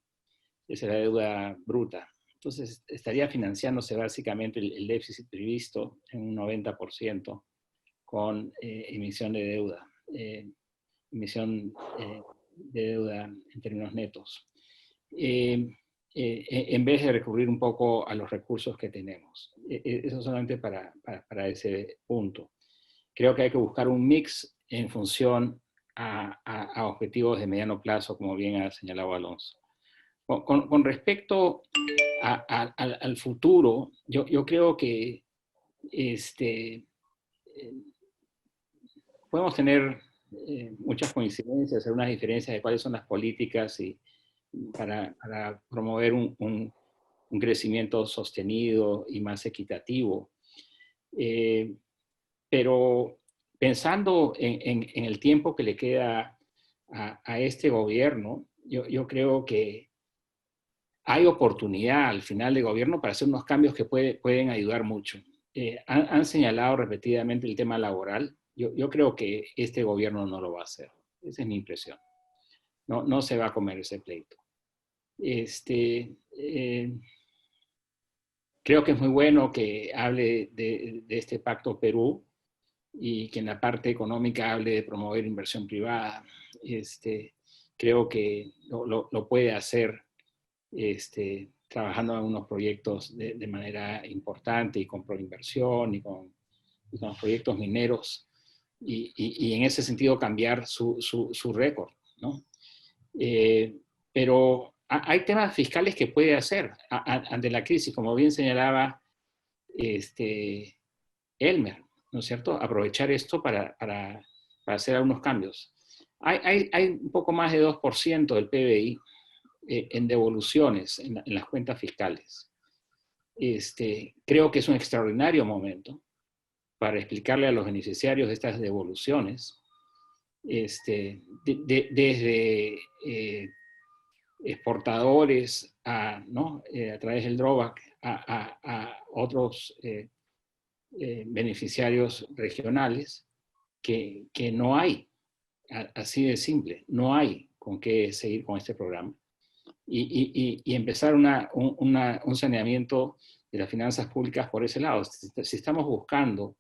Esa es la deuda bruta. Entonces, estaría financiándose básicamente el déficit previsto en un 90% con emisión de deuda, de deuda en términos netos, en vez de recurrir un poco a los recursos que tenemos. Eso solamente para ese punto. Creo que hay que buscar un mix en función a objetivos de mediano plazo, como bien ha señalado Alonso. Con respecto al futuro, yo creo que podemos tener muchas coincidencias, algunas diferencias de cuáles son las políticas para promover un crecimiento sostenido y más equitativo. Pero pensando en el tiempo que le queda a este gobierno, yo creo que hay oportunidad al final de gobierno para hacer unos cambios que pueden ayudar mucho. Han señalado repetidamente el tema laboral. Yo creo que este gobierno no lo va a hacer. Esa es mi impresión. No se va a comer ese pleito. Creo que es muy bueno que hable de este Pacto Perú y que en la parte económica hable de promover inversión privada. Creo que lo puede hacer trabajando en unos proyectos de manera importante y con proinversión y con los proyectos mineros y en ese sentido cambiar su récord, ¿no? Pero hay temas fiscales que puede hacer ante la crisis, como bien señalaba Elmer, ¿no es cierto? Aprovechar esto para hacer algunos cambios. Hay un poco más de 2% del PBI en devoluciones en las cuentas fiscales. Creo que es un extraordinario momento para explicarle a los beneficiarios de estas devoluciones, desde exportadores ¿no? A través del drawback a otros beneficiarios regionales, que no hay, así de simple, no hay con qué seguir con este programa. Y empezar un saneamiento de las finanzas públicas por ese lado. Si estamos buscando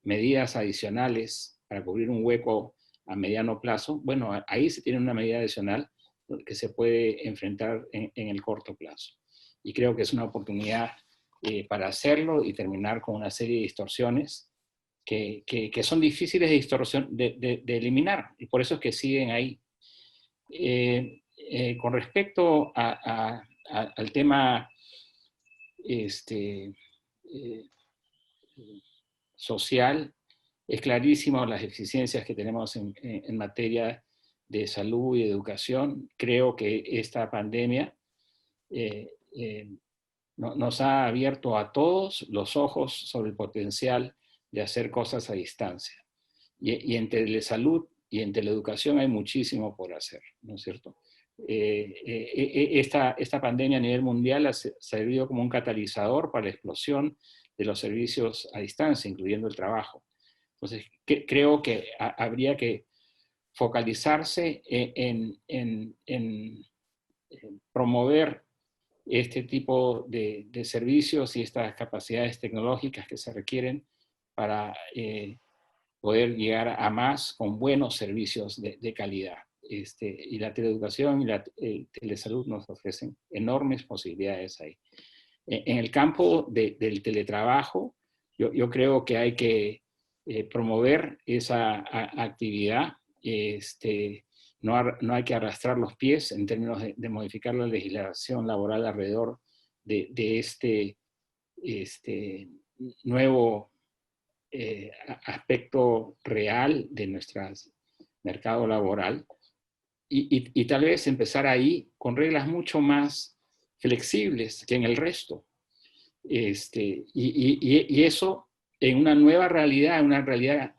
medidas adicionales para cubrir un hueco a mediano plazo, bueno, ahí se tiene una medida adicional que se puede enfrentar en el corto plazo. Y creo que es una oportunidad para hacerlo y terminar con una serie de distorsiones que son difíciles de eliminar, y por eso es que siguen ahí. Con respecto al tema social, es clarísimo las deficiencias que tenemos en materia de salud y educación. Creo que esta pandemia nos ha abierto a todos los ojos sobre el potencial de hacer cosas a distancia. Y en telesalud y en teleeducación hay muchísimo por hacer, ¿no es cierto? Esta pandemia a nivel mundial ha servido como un catalizador para la explosión de los servicios a distancia, incluyendo el trabajo. Entonces, creo que habría que focalizarse en promover este tipo de servicios y estas capacidades tecnológicas que se requieren para poder llegar a más con buenos servicios de calidad. Y la teleeducación y la telesalud nos ofrecen enormes posibilidades ahí. En el campo del teletrabajo, yo creo que hay que promover esa actividad. No hay que arrastrar los pies en términos de modificar la legislación laboral alrededor de este nuevo aspecto real de nuestro mercado laboral y tal vez empezar ahí con reglas mucho más flexibles que en el resto. Y eso en una nueva realidad, una realidad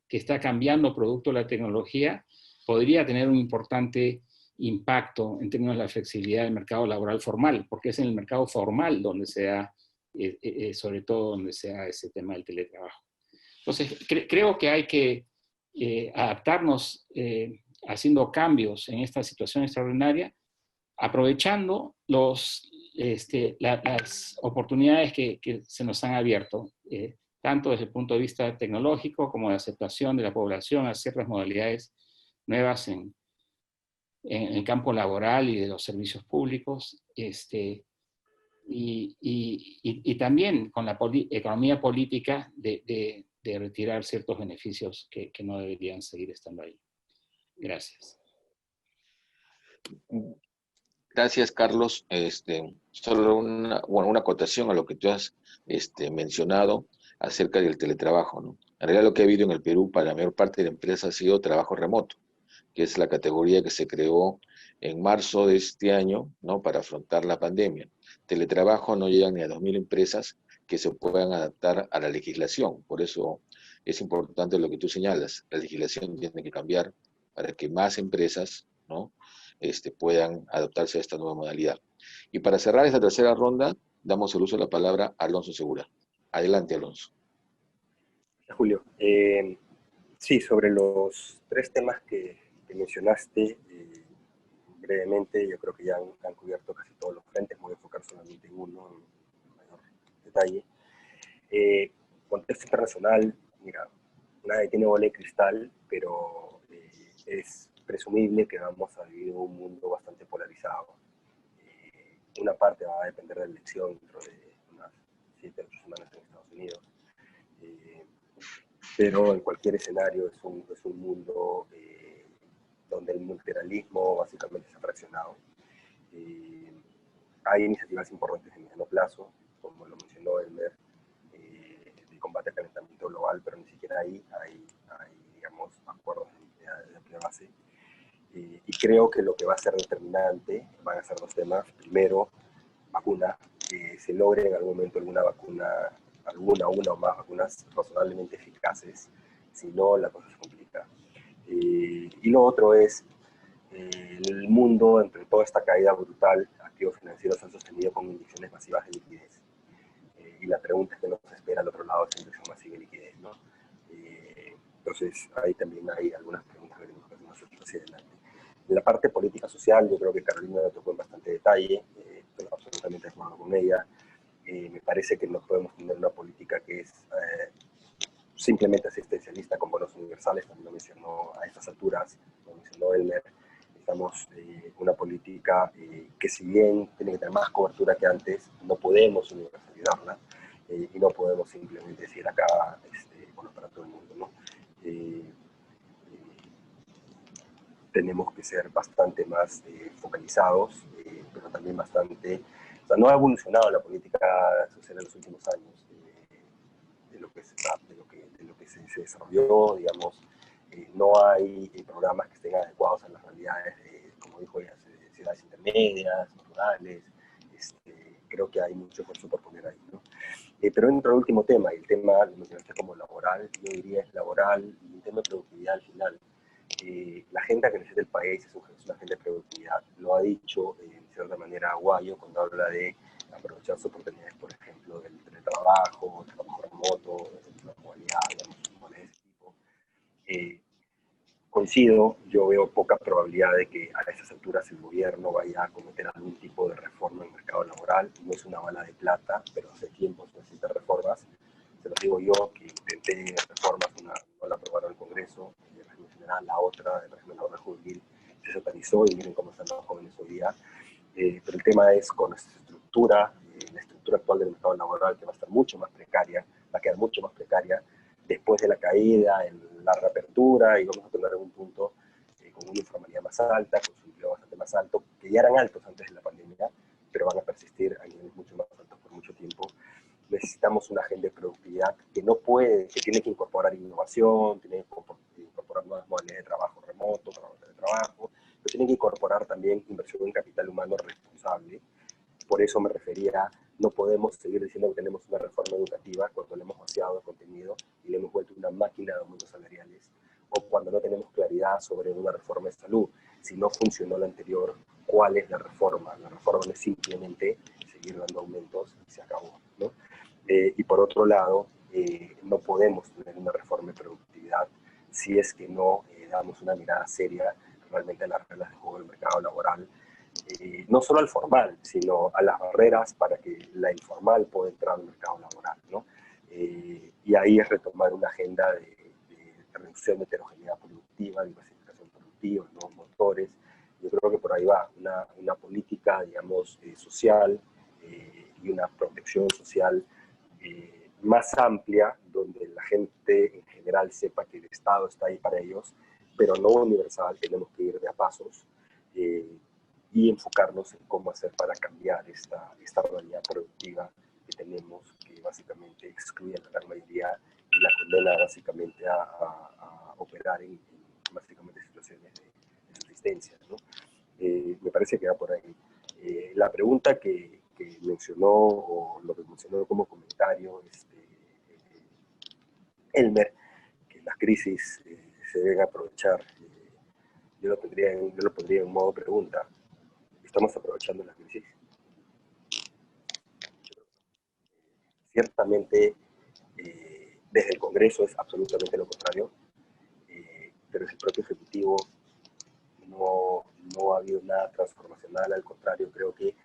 que está cambiando producto de la tecnología, podría tener un importante impacto en términos de la flexibilidad del mercado laboral formal, porque es en el mercado formal donde se da, sobre todo donde se da ese tema del teletrabajo. Entonces, creo que hay que adaptarnos haciendo cambios en esta situación extraordinaria, aprovechando las oportunidades que se nos han abierto, tanto desde el punto de vista tecnológico como de aceptación de la población a ciertas modalidades nuevas en el campo laboral y de los servicios públicos, y también con la economía política de retirar ciertos beneficios que no deberían seguir estando ahí. Gracias. Gracias, Carlos. Solo una acotación a lo que tú has mencionado acerca del teletrabajo, ¿no? En realidad lo que ha habido en el Perú para la mayor parte de la empresa ha sido trabajo remoto, que es la categoría que se creó en marzo de este año, ¿no? Para afrontar la pandemia. Teletrabajo no llegan ni a 2.000 empresas que se puedan adaptar a la legislación. Por eso es importante lo que tú señalas. La legislación tiene que cambiar para que más empresas, ¿no? puedan adaptarse a esta nueva modalidad. Y para cerrar esta tercera ronda, damos el uso de la palabra a Alonso Segura. Adelante, Alonso. Julio, sí, sobre los tres temas que mencionaste, brevemente, yo creo que ya han cubierto casi todos los frentes, me voy a enfocar solamente en uno en mayor detalle. Contexto internacional, mira, nadie tiene bola de cristal, pero es presumible que vamos a vivir en un mundo bastante polarizado. Una parte va a depender de la elección dentro de unas 7 o 8 semanas en Estados Unidos. Pero en cualquier escenario es un mundo donde el multilateralismo básicamente se ha fraccionado. Hay iniciativas importantes de mediano plazo, como lo mencionó Elmer, de combate al calentamiento global, pero ni siquiera ahí hay digamos, acuerdos de base. Y creo que lo que va a ser determinante van a ser dos temas. Primero, vacuna, que se logre en algún momento una o más vacunas razonablemente eficaces, si no la cosa se complica. Y lo otro es, el mundo, entre toda esta caída brutal, activos financieros han sostenido con inyecciones masivas de liquidez. Y la pregunta es qué nos espera al otro lado de esa inyección masiva de liquidez, ¿no? Entonces, ahí también hay algunas preguntas que tenemos que hacer hacia adelante. En la parte política social, yo creo que Carolina lo tocó en bastante detalle, estoy absolutamente de acuerdo con ella. Me parece que no podemos tener una política que es simplemente asistencialista con bonos universales, también lo mencionó a estas alturas, lo mencionó Elmer. Necesitamos una política que, si bien tiene que tener más cobertura que antes, no podemos universalizarla y no podemos simplemente decir acá, bueno, para todo el mundo, ¿no? Tenemos que ser bastante más focalizados, pero también bastante... O sea, no ha evolucionado la política social en los últimos años de lo que se desarrolló, digamos. No hay programas que estén adecuados a las realidades, como dijo ella, de ciudades intermedias, rurales. Creo que hay mucho esfuerzo por poner ahí, ¿no? Pero dentro del último tema, y el tema lo mencionaste como laboral, yo diría es laboral y un tema de productividad al final. La agenda que necesita el país es una agenda de productividad. Lo ha dicho de cierta manera Aguayo cuando habla de aprovechar las oportunidades, por ejemplo, del teletrabajo, del trabajo remoto, de la movilidad, digamos, de ese tipo. Coincido, yo veo poca probabilidad de que a esas alturas el gobierno vaya a cometer algún tipo de reforma en el mercado laboral. No es una bala de plata, pero hace tiempo se necesitan reformas. Se los digo yo, que intenté reformas, una no la aprobaron el Congreso, el régimen general, la otra, el régimen laboral juvenil, se satanizó y miren cómo están los jóvenes hoy día. Pero el tema es con esta estructura, la estructura actual del mercado laboral, que va a estar mucho más precaria, va a quedar mucho más precaria después de la caída, en la reapertura, y vamos a tener un punto con una informalidad más alta, con su empleo bastante más alto, que ya eran altos antes de la pandemia, pero van a persistir a niveles mucho más altos por mucho tiempo. Necesitamos una agenda de productividad que no puede, que tiene que incorporar innovación, tiene que incorporar nuevas modalidades de trabajo remoto, de trabajo, pero tiene que incorporar también inversión en capital humano responsable. Por eso me refería, no podemos seguir diciendo que tenemos una reforma educativa cuando le hemos vaciado de contenido y le hemos vuelto una máquina de aumentos salariales, o cuando no tenemos claridad sobre una reforma de salud. Si no funcionó la anterior, ¿cuál es la reforma? La reforma no es simplemente seguir dando aumentos y se acabó, ¿no? Y por otro lado, no podemos tener una reforma de productividad si es que no damos una mirada seria realmente a las reglas de juego del mercado laboral, no solo al formal, sino a las barreras para que la informal pueda entrar al mercado laboral, ¿no? Y ahí es retomar una agenda de reducción de heterogeneidad productiva, diversificación productiva, nuevos motores. Yo creo que por ahí va una política, digamos, social y una protección social más amplia, donde la gente en general sepa que el Estado está ahí para ellos, pero no universal, tenemos que ir de a pasos y enfocarnos en cómo hacer para cambiar esta realidad productiva que tenemos, que básicamente excluye a la gran mayoría y la condena básicamente a operar en básicamente situaciones de subsistencia, ¿no? Me parece que va por ahí. La pregunta que mencionó, o lo que mencionó como comentario, Elmer, que las crisis se deben aprovechar yo lo pondría en modo pregunta. ¿Estamos aprovechando la crisis? Ciertamente, desde el Congreso es absolutamente lo contrario, pero desde el propio Ejecutivo no ha habido nada transformacional, al contrario, creo que,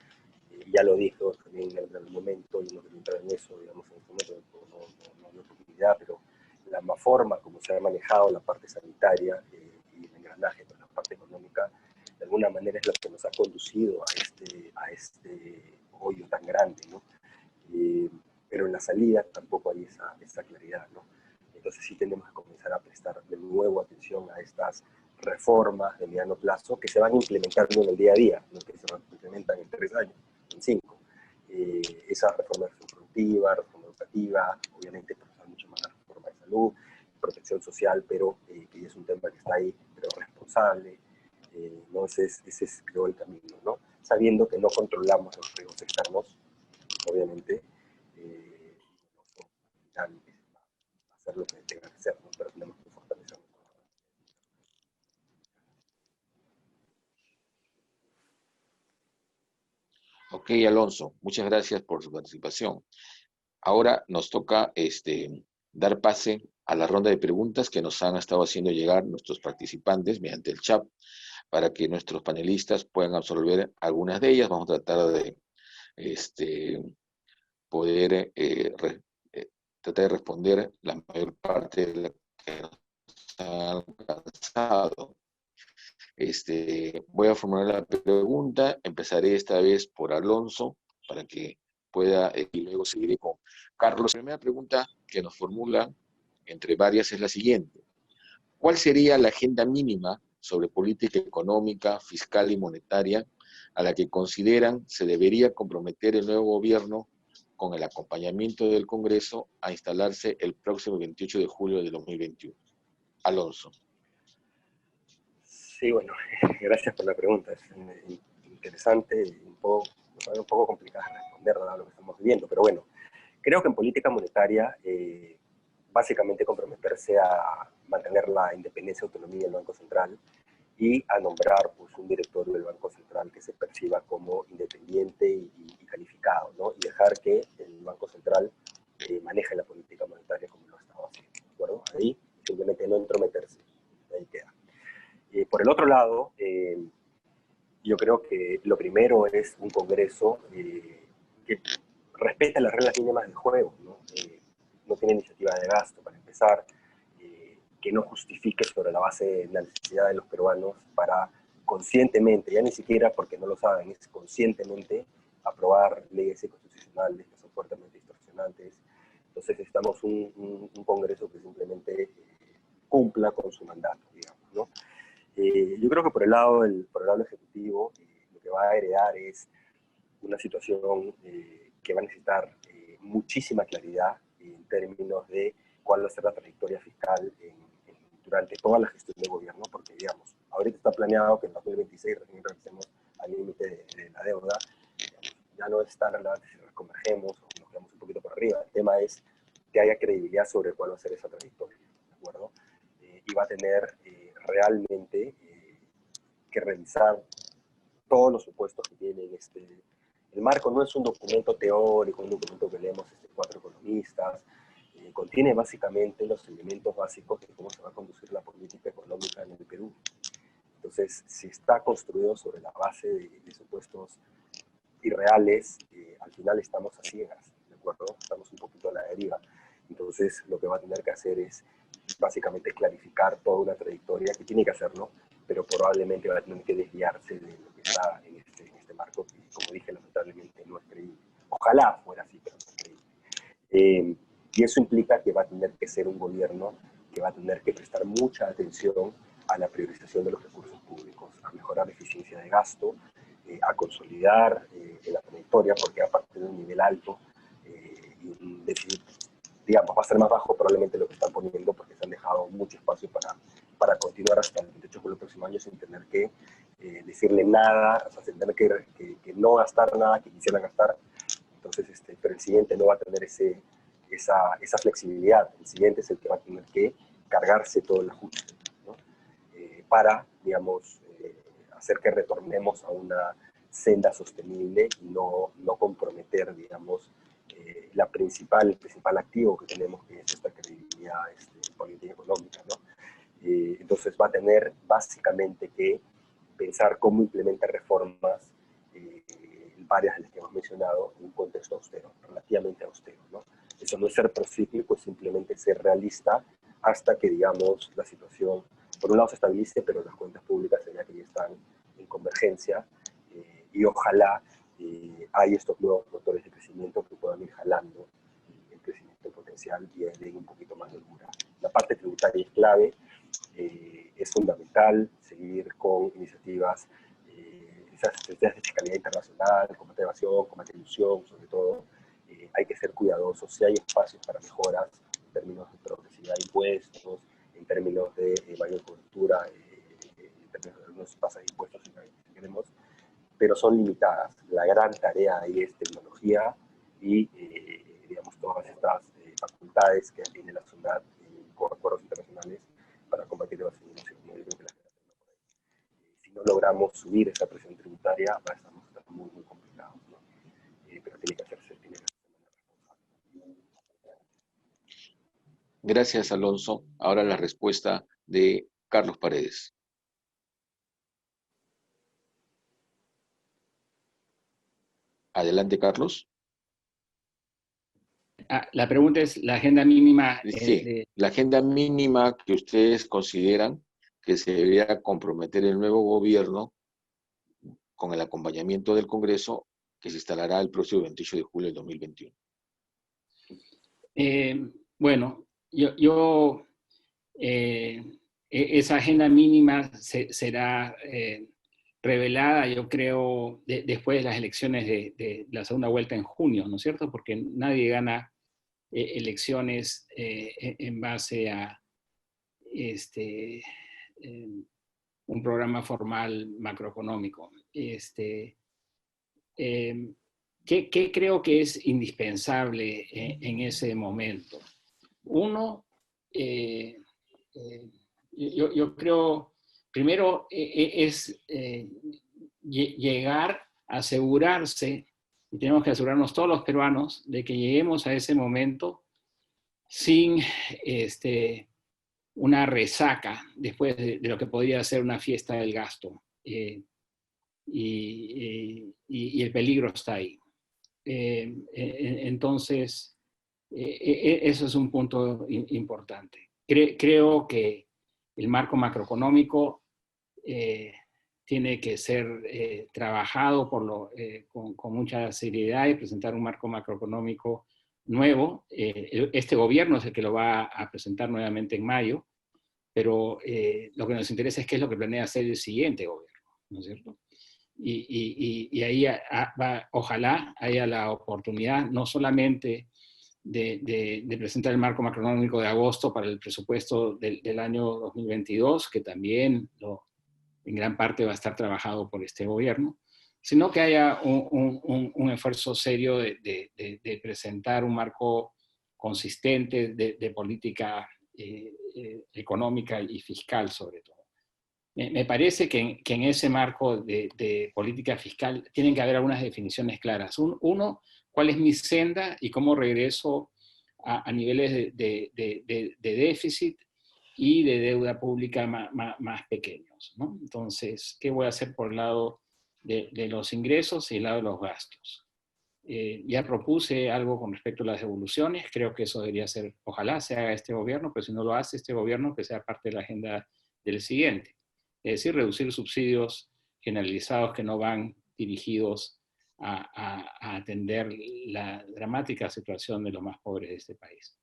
ya lo dijo también en algún momento, y no quiero entrar en eso, digamos, en este momento no hay oportunidad, pero la forma como se ha manejado la parte sanitaria y el engranaje de la parte económica, de alguna manera es lo que nos ha conducido a este hoyo tan grande, ¿no? Pero en la salida tampoco hay esa claridad, ¿no? Entonces sí tenemos que comenzar a prestar de nuevo atención a estas reformas de mediano plazo que se van implementando en el día a día, no que se implementan en 3 años, en 5. Esas reformas productivas, reforma educativa, obviamente procesar mucho más la reforma de salud, protección social, pero que ya es un tema que está ahí, pero responsable. ¿No? Ese es, creo, el camino, ¿no? Sabiendo que no controlamos los riesgos externos, obviamente, va a hacer lo que tenga que hacer, ¿no? Pero tenemos que fortalecernos. Ok, Alonso, muchas gracias por su participación. Ahora nos toca dar pase a la ronda de preguntas que nos han estado haciendo llegar nuestros participantes mediante el chat para que nuestros panelistas puedan absorber algunas de ellas. Vamos a tratar de poder tratar de responder la mayor parte de las que nos han alcanzado. Voy a formular la pregunta, empezaré esta vez por Alonso, para que pueda, y luego seguiré con Carlos. La primera pregunta que nos formula, entre varias, es la siguiente. ¿Cuál sería la agenda mínima sobre política económica, fiscal y monetaria a la que consideran se debería comprometer el nuevo gobierno con el acompañamiento del Congreso a instalarse el próximo 28 de julio de 2021? Alonso. Sí, bueno, gracias por la pregunta. Es interesante y un poco complicada de responder, dado lo que estamos viviendo. Pero bueno, creo que en política monetaria, básicamente comprometerse a mantener la independencia y autonomía del Banco Central y a nombrar pues, un directorio del Banco Central que se perciba como independiente y calificado, ¿no? Y dejar que el Banco Central maneje la política monetaria como lo ha estado haciendo, ¿de acuerdo? Ahí simplemente no entrometerse, ahí queda. Por el otro lado, yo creo que lo primero es un Congreso que respeta las reglas mínimas del juego, ¿no? No tiene iniciativa de gasto, para empezar, que no justifique sobre la base de la necesidad de los peruanos para conscientemente, ya ni siquiera porque no lo saben, es conscientemente aprobar leyes inconstitucionales que son fuertemente distorsionantes. Entonces necesitamos un Congreso que simplemente cumpla con su mandato, digamos, ¿no? Yo creo que por el lado ejecutivo, lo que va a heredar es una situación que va a necesitar muchísima claridad en términos de cuál va a ser la trayectoria fiscal durante toda la gestión del gobierno, porque, digamos, ahorita está planeado que en 2026 recién regresemos al límite de la deuda. Digamos, ya no es tan relevante si convergemos o nos quedamos un poquito por arriba. El tema es que haya credibilidad sobre cuál va a ser esa trayectoria, ¿de acuerdo? Y va a tener realmente que revisar todos los supuestos que tienen el marco. No es un documento teórico, un documento que leemos 4 economistas, contiene básicamente los elementos básicos de cómo se va a conducir la política económica en el Perú. Entonces, si está construido sobre la base de supuestos irreales, al final estamos a ciegas, ¿de acuerdo? Estamos un poquito a la deriva. Entonces, lo que va a tener que hacer es básicamente clarificar toda una trayectoria, que tiene que hacerlo, pero probablemente va a tener que desviarse de lo que está en este marco, que, como dije, lamentablemente no es creíble. Ojalá fuera así, pero no es creíble. Y eso implica que va a tener que ser un gobierno que va a tener que prestar mucha atención a la priorización de los recursos públicos, a mejorar la eficiencia de gasto, a consolidar la trayectoria, porque a partir de un nivel alto, y un déficit, digamos, va a ser más bajo probablemente lo que están poniendo, porque se han dejado mucho espacio para continuar hasta el 28 de julio del próximo año sin tener que decirle nada, o sea, sin tener que no gastar nada que quisieran gastar. Entonces, pero el siguiente no va a tener esa flexibilidad. El siguiente es el que va a tener que cargarse todo el ajuste, ¿no? para, digamos, hacer que retornemos a una senda sostenible y no comprometer, digamos, el principal activo que tenemos, que es esta credibilidad política económica, ¿no? Entonces va a tener básicamente que pensar cómo implementar reformas, varias de las que hemos mencionado, en un contexto austero, relativamente austero, ¿no? Eso no es ser procíclico, es simplemente ser realista hasta que, digamos, la situación, por un lado, se estabilice, pero las cuentas públicas ya que ya están en convergencia, y ojalá hay estos nuevos motores de crecimiento que puedan ir jalando el crecimiento potencial y den un poquito más de holgura. La parte tributaria es clave, es fundamental seguir con iniciativas, esas estrategias de fiscalidad internacional, combate a evasión, combate a ilusión, sobre todo. Hay que ser cuidadosos, si hay espacios para mejoras en términos de progresividad de impuestos, en términos de mayor cobertura, en términos de algunos tasas de impuestos, si queremos, pero son limitadas. La gran tarea ahí es tecnología y, digamos, todas estas facultades que tiene la SUNAT con acuerdos internacionales para combatir la evasión y ilusión. Yo creo que si no logramos subir esa presión tributaria, va a estar muy, muy complicado, ¿no? Pero tiene que hacerse de manera responsable. Gracias, Alonso. Ahora la respuesta de Carlos Paredes. Adelante, Carlos. La pregunta es, ¿la agenda mínima? Sí, la agenda mínima que ustedes consideran que se debería comprometer el nuevo gobierno con el acompañamiento del Congreso que se instalará el próximo 28 de julio del 2021. Bueno, esa agenda mínima será revelada, yo creo, después de las elecciones de la segunda vuelta en junio, ¿no es cierto? Porque nadie gana elecciones en base a un programa formal macroeconómico. ¿Qué creo que es indispensable en ese momento? Uno, yo creo, primero es llegar a asegurarse, y tenemos que asegurarnos todos los peruanos, de que lleguemos a ese momento sin una resaca después de lo que podría ser una fiesta del gasto. Y el peligro está ahí. Entonces, eso es un punto importante. Creo que el marco macroeconómico tiene que ser trabajado con mucha seriedad y presentar un marco macroeconómico nuevo. Este gobierno es el que lo va a presentar nuevamente en mayo, pero lo que nos interesa es qué es lo que planea hacer el siguiente gobierno, ¿no es cierto? Y ahí ojalá haya la oportunidad no solamente de presentar el marco macroeconómico de agosto para el presupuesto del año 2022, que también en gran parte va a estar trabajado por este gobierno, sino que haya un esfuerzo serio de presentar un marco consistente de política económica y fiscal sobre todo. Me parece que en ese marco de política fiscal tienen que haber algunas definiciones claras. Uno, ¿cuál es mi senda y cómo regreso a niveles de déficit y de deuda pública más pequeños, ¿no? Entonces, ¿qué voy a hacer por el lado de los ingresos y el lado de los gastos? Ya propuse algo con respecto a las devoluciones, creo que eso debería ser, ojalá se haga este gobierno, pero si no lo hace este gobierno, que sea parte de la agenda del siguiente. Es decir, reducir subsidios generalizados que no van dirigidos a atender la dramática situación de los más pobres de este país.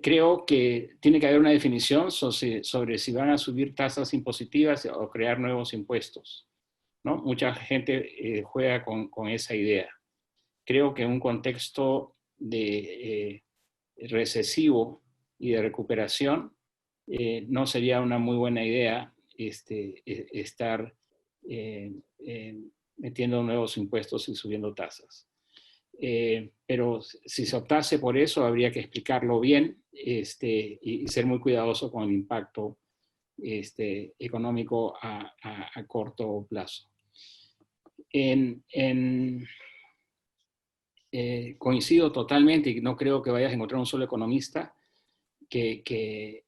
Creo que tiene que haber una definición sobre si van a subir tasas impositivas o crear nuevos impuestos, ¿no? Mucha gente juega con esa idea. Creo que en un contexto recesivo y de recuperación no sería una muy buena idea estar metiendo nuevos impuestos y subiendo tasas. pero si se optase por eso, habría que explicarlo bien y ser muy cuidadoso con el impacto económico a corto plazo. Coincido totalmente, y no creo que vayas a encontrar un solo economista que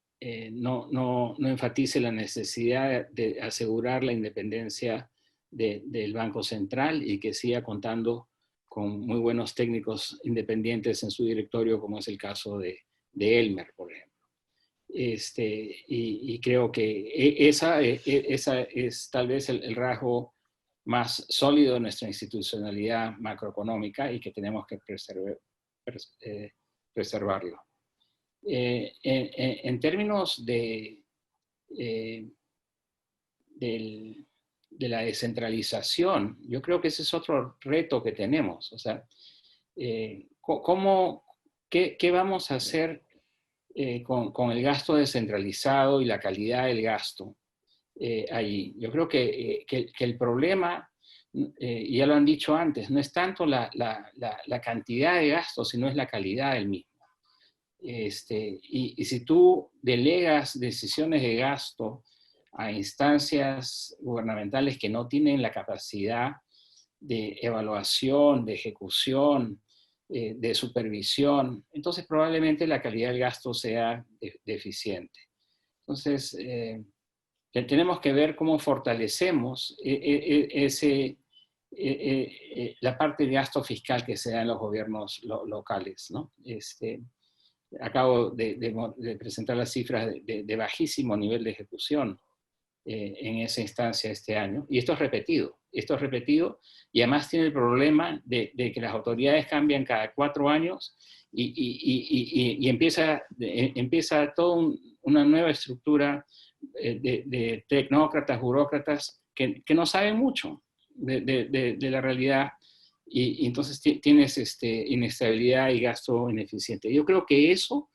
no enfatice la necesidad de asegurar la independencia del Banco Central y que siga contando con muy buenos técnicos independientes en su directorio, como es el caso de Elmer, por ejemplo. Y creo que esa es tal vez el rasgo más sólido de nuestra institucionalidad macroeconómica y que tenemos que preservarlo. En términos de la descentralización, yo creo que ese es otro reto que tenemos. O sea, ¿qué vamos a hacer con el gasto descentralizado y la calidad del gasto allí? Yo creo que el problema, y ya lo han dicho antes, no es tanto la cantidad de gasto, sino es la calidad del mismo. Y si tú delegas decisiones de gasto a instancias gubernamentales que no tienen la capacidad de evaluación, de ejecución, de supervisión, entonces probablemente la calidad del gasto sea deficiente. Entonces, tenemos que ver cómo fortalecemos la parte de gasto fiscal que se da en los gobiernos locales, ¿no? Acabo de presentar las cifras de bajísimo nivel de ejecución en esa instancia este año, y esto es repetido, y además tiene el problema de que las autoridades cambian cada 4 años y empieza toda una nueva estructura de tecnócratas, burócratas, que no saben mucho de la realidad, y entonces tienes inestabilidad y gasto ineficiente. Yo creo que eso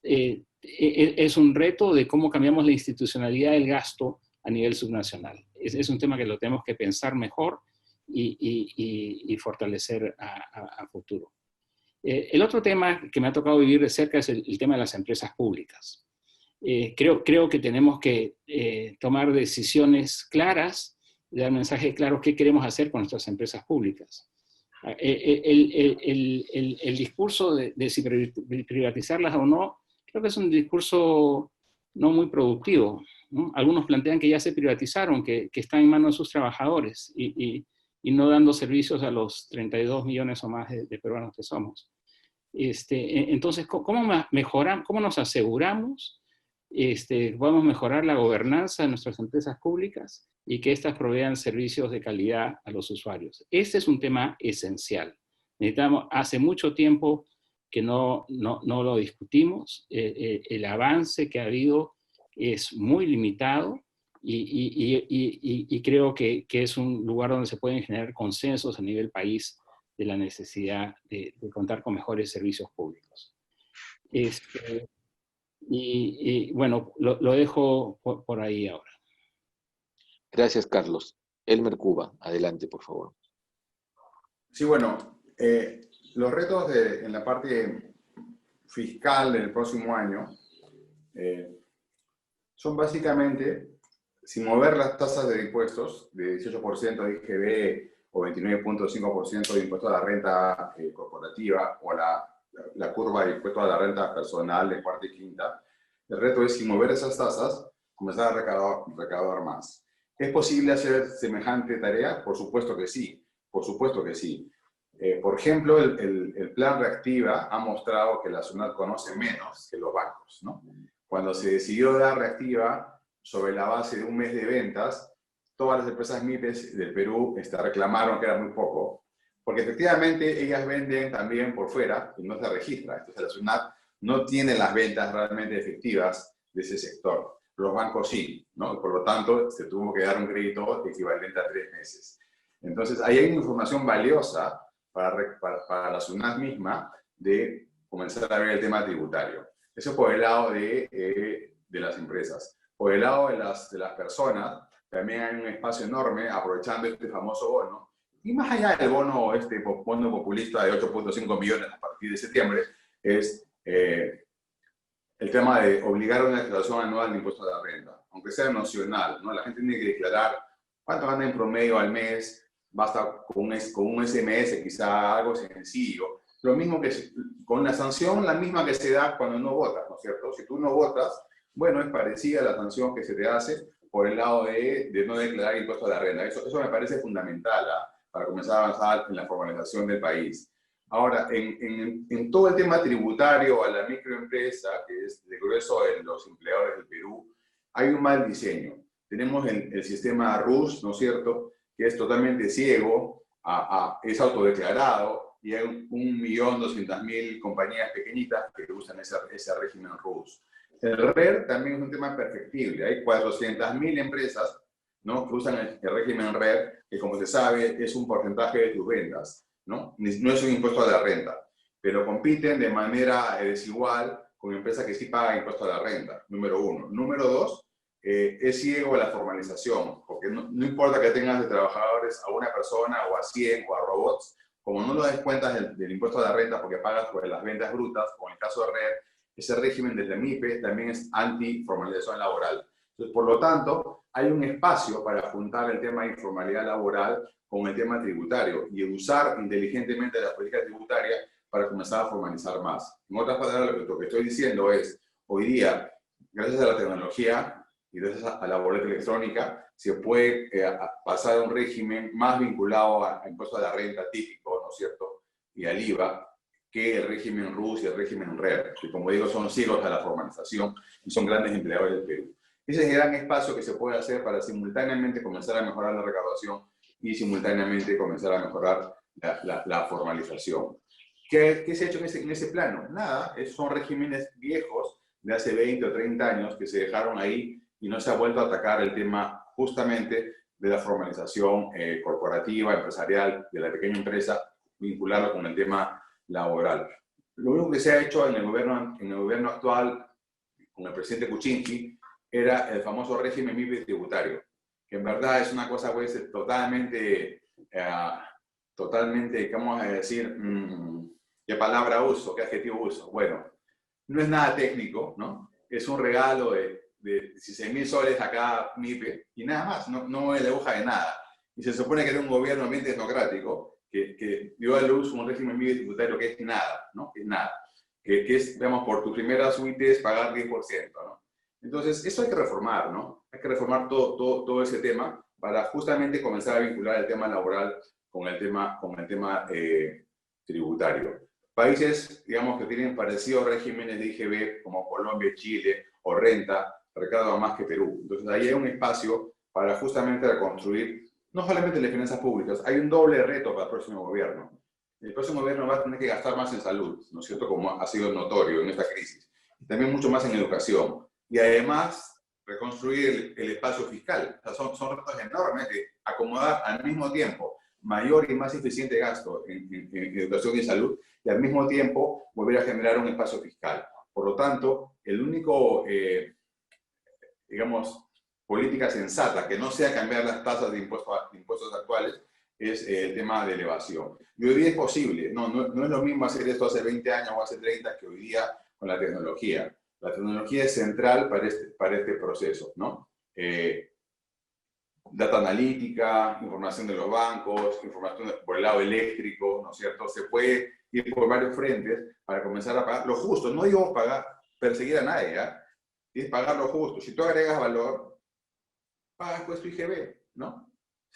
es un reto de cómo cambiamos la institucionalidad del gasto a nivel subnacional. Es un tema que lo tenemos que pensar mejor y fortalecer a futuro. El otro tema que me ha tocado vivir de cerca es el tema de las empresas públicas. Creo que tenemos que tomar decisiones claras, dar mensajes claros qué queremos hacer con nuestras empresas públicas. El discurso de si privatizarlas o no, creo que es un discurso no muy productivo, ¿no? Algunos plantean que ya se privatizaron, que están en manos de sus trabajadores y no dando servicios a los 32 millones o más de peruanos que somos. Entonces, ¿cómo nos aseguramos podemos mejorar la gobernanza de nuestras empresas públicas y que éstas provean servicios de calidad a los usuarios? Este es un tema esencial. Hace mucho tiempo que no lo discutimos. El avance que ha habido es muy limitado y creo que es un lugar donde se pueden generar consensos a nivel país de la necesidad de contar con mejores servicios públicos. Bueno, lo dejo por ahí ahora. Gracias, Carlos. Elmer Cuba, adelante, por favor. Sí, bueno, los retos en la parte fiscal del próximo año son básicamente, sin mover las tasas de impuestos de 18% de IGB o 29.5% de impuesto a la renta corporativa o la curva de impuesto a la renta personal de cuarta y quinta. El reto es, sin mover esas tasas, comenzar a recaudar más. ¿Es posible hacer semejante tarea? Por supuesto que sí, por supuesto que sí. Por ejemplo, el plan Reactiva ha mostrado que la SUNAT conoce menos que los bancos, ¿no? Cuando se decidió dar Reactiva sobre la base de un mes de ventas, todas las empresas MIPES del Perú reclamaron que era muy poco, porque efectivamente ellas venden también por fuera y no se registra. Entonces la SUNAT no tiene las ventas realmente efectivas de ese sector. Los bancos sí, ¿no? Por lo tanto, se tuvo que dar un crédito equivalente a 3 meses. Entonces, ahí hay información valiosa para la SUNAT misma de comenzar a ver el tema tributario. Eso por el lado de las empresas. Por el lado de las personas, también hay un espacio enorme, aprovechando este famoso bono, y más allá del bono, bono populista de 8.5 millones a partir de septiembre, es el tema de obligar a una declaración anual de impuestos a la renta, aunque sea nocional, ¿no? La gente tiene que declarar cuánto gana en promedio al mes, basta con un SMS, quizá algo sencillo. Lo mismo que con la sanción, la misma que se da cuando no votas, ¿no es cierto? Si tú no votas, bueno, es parecida a la sanción que se te hace por el lado de no declarar impuestos a la renta. Eso me parece fundamental para comenzar a avanzar en la formalización del país. Ahora, en todo el tema tributario a la microempresa, que es el grueso de los empleadores del Perú, hay un mal diseño. Tenemos el sistema RUS, ¿no es cierto?, que es totalmente ciego, es autodeclarado, y hay 1.200.000 compañías pequeñitas que usan ese régimen RUS. El RER también es un tema perfectible. Hay 400.000 empresas, ¿no?, que usan el régimen RER, que como se sabe es un porcentaje de tus ventas, ¿no? No es un impuesto a la renta, pero compiten de manera desigual con empresas que sí pagan impuesto a la renta, número uno. Número dos, es ciego a la formalización, porque no importa que tengas de trabajadores a una persona o a 100 o a robots, como no lo des cuenta del impuesto a la renta porque pagas por las ventas brutas, como en el caso de RER, ese régimen desde MIPE también es anti-formalización laboral. Entonces, por lo tanto, hay un espacio para juntar el tema de informalidad laboral con el tema tributario y usar inteligentemente la política tributaria para comenzar a formalizar más. En otras palabras, lo que estoy diciendo es, hoy día, gracias a la tecnología y gracias a la boleta electrónica, se puede pasar a un régimen más vinculado a impuestos a la renta típico, ¿no es cierto?, y al IVA, que el régimen RUS y el régimen RER, que como digo son ciegos a la formalización y son grandes empleadores del Perú. Ese es el gran espacio que se puede hacer para simultáneamente comenzar a mejorar la recaudación y simultáneamente comenzar a mejorar la formalización. ¿Qué se ha hecho en ese plano? Nada, esos son regímenes viejos de hace 20 o 30 años que se dejaron ahí y no se ha vuelto a atacar el tema justamente de la formalización corporativa, empresarial, de la pequeña empresa, vincularlo con el tema laboral. Lo único que se ha hecho en el gobierno actual, con el presidente Kuczynski, era el famoso régimen MIPE tributario, que en verdad es una cosa pues, totalmente, ¿qué vamos a decir? ¿Qué palabra uso? ¿Qué adjetivo uso? Bueno, no es nada técnico, ¿no? Es un regalo de 16.000 soles a cada MIPE y nada más, no es la hoja de nada. Y se supone que era un gobierno bien tecnocrático que dio a luz un régimen MIPE tributario que es nada, ¿no? Es nada. Que es, digamos, por tus primeras suites pagar 10%, ¿no? Entonces, eso hay que reformar, ¿no? Hay que reformar todo ese tema para justamente comenzar a vincular el tema laboral con el tema tributario. Países, digamos, que tienen parecidos regímenes de IGB, como Colombia, Chile o Renta, recaudan más que Perú. Entonces, ahí hay un espacio para justamente reconstruir, no solamente las finanzas públicas, hay un doble reto para el próximo gobierno. El próximo gobierno va a tener que gastar más en salud, ¿no es cierto?, como ha sido notorio en esta crisis. Y también mucho más en educación. Y además, reconstruir el espacio fiscal. O sea, son retos enormes de acomodar al mismo tiempo mayor y más eficiente gasto en educación y salud y al mismo tiempo volver a generar un espacio fiscal. Por lo tanto, el único, digamos, política sensata que no sea cambiar las tasas de impuestos actuales es el tema de elevación. Y hoy día es posible. No es lo mismo hacer esto hace 20 años o hace 30 que hoy día con la tecnología. La tecnología es central para este proceso, ¿no? Data analítica, información de los bancos, información por el lado eléctrico, ¿no es cierto? Se puede ir por varios frentes para comenzar a pagar lo justo. No digo perseguir a nadie, ¿eh? Es pagar lo justo. Si tú agregas valor, pagas pues tu IGB, ¿no?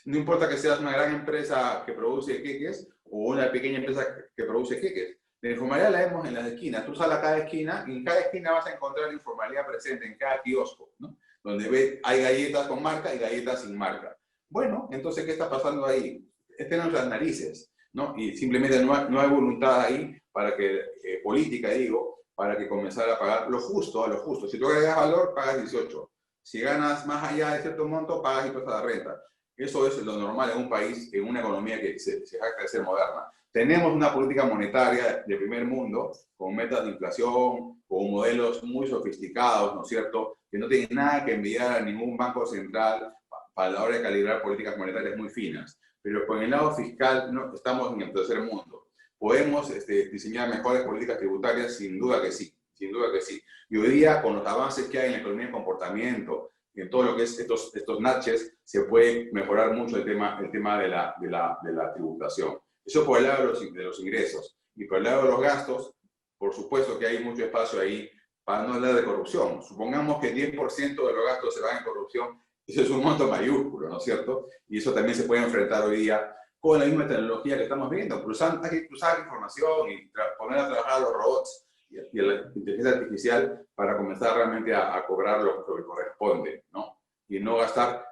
No importa que seas una gran empresa que produce queques o una pequeña empresa que produce queques. La informalidad la vemos en las esquinas. Tú sales a cada esquina y en cada esquina vas a encontrar informalidad presente, en cada kiosco, ¿no? Donde hay galletas con marca y galletas sin marca. Bueno, entonces, ¿qué está pasando ahí? Estén en las narices, ¿no? Y simplemente no hay voluntad ahí para que, política digo, para que comenzara a pagar lo justo a lo justo. Si tú agregas valor, pagas 18. Si ganas más allá de cierto monto, pagas impuestos a la renta. Eso es lo normal en un país, en una economía que se jacta de ser moderna. Tenemos una política monetaria de primer mundo, con metas de inflación, con modelos muy sofisticados, ¿no es cierto?, que no tienen nada que envidiar a ningún banco central para la hora de calibrar políticas monetarias muy finas. pero con el lado fiscal no estamos en el tercer mundo. ¿Podemos diseñar mejores políticas tributarias? Sin duda que sí, sin duda que sí. Y hoy día, con los avances que hay en la economía de comportamiento, en todo lo que es estos natches, se puede mejorar mucho el tema de la tributación. Eso por el lado de los ingresos. Y por el lado de los gastos, por supuesto que hay mucho espacio ahí para no hablar de corrupción. Supongamos que el 10% de los gastos se van en corrupción, eso es un monto mayúsculo, ¿no es cierto? Y eso también se puede enfrentar hoy día con la misma tecnología que estamos viendo. Hay que cruzar información y poner a trabajar a los robots y a la inteligencia artificial para comenzar realmente a cobrar lo que corresponde, ¿no? Y no gastar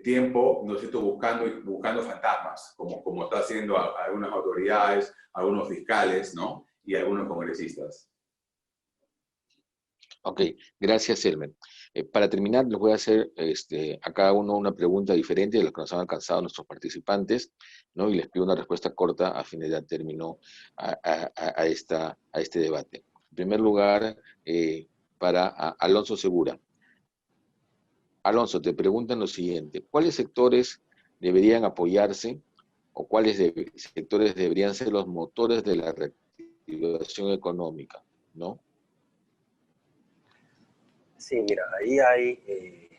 tiempo, ¿no es cierto?, buscando fantasmas, como está haciendo algunas autoridades, algunos fiscales, ¿no?, y algunos congresistas. Ok, gracias, Elmer. Para terminar, les voy a hacer a cada uno una pregunta diferente de las que nos han alcanzado nuestros participantes, ¿no? Y les pido una respuesta corta a fin de dar término a este debate. En primer lugar, para Alonso Segura. Alonso, te preguntan lo siguiente: ¿cuáles sectores deberían apoyarse o cuáles sectores deberían ser los motores de la reactivación económica, ¿no? Sí, mira, ahí hay...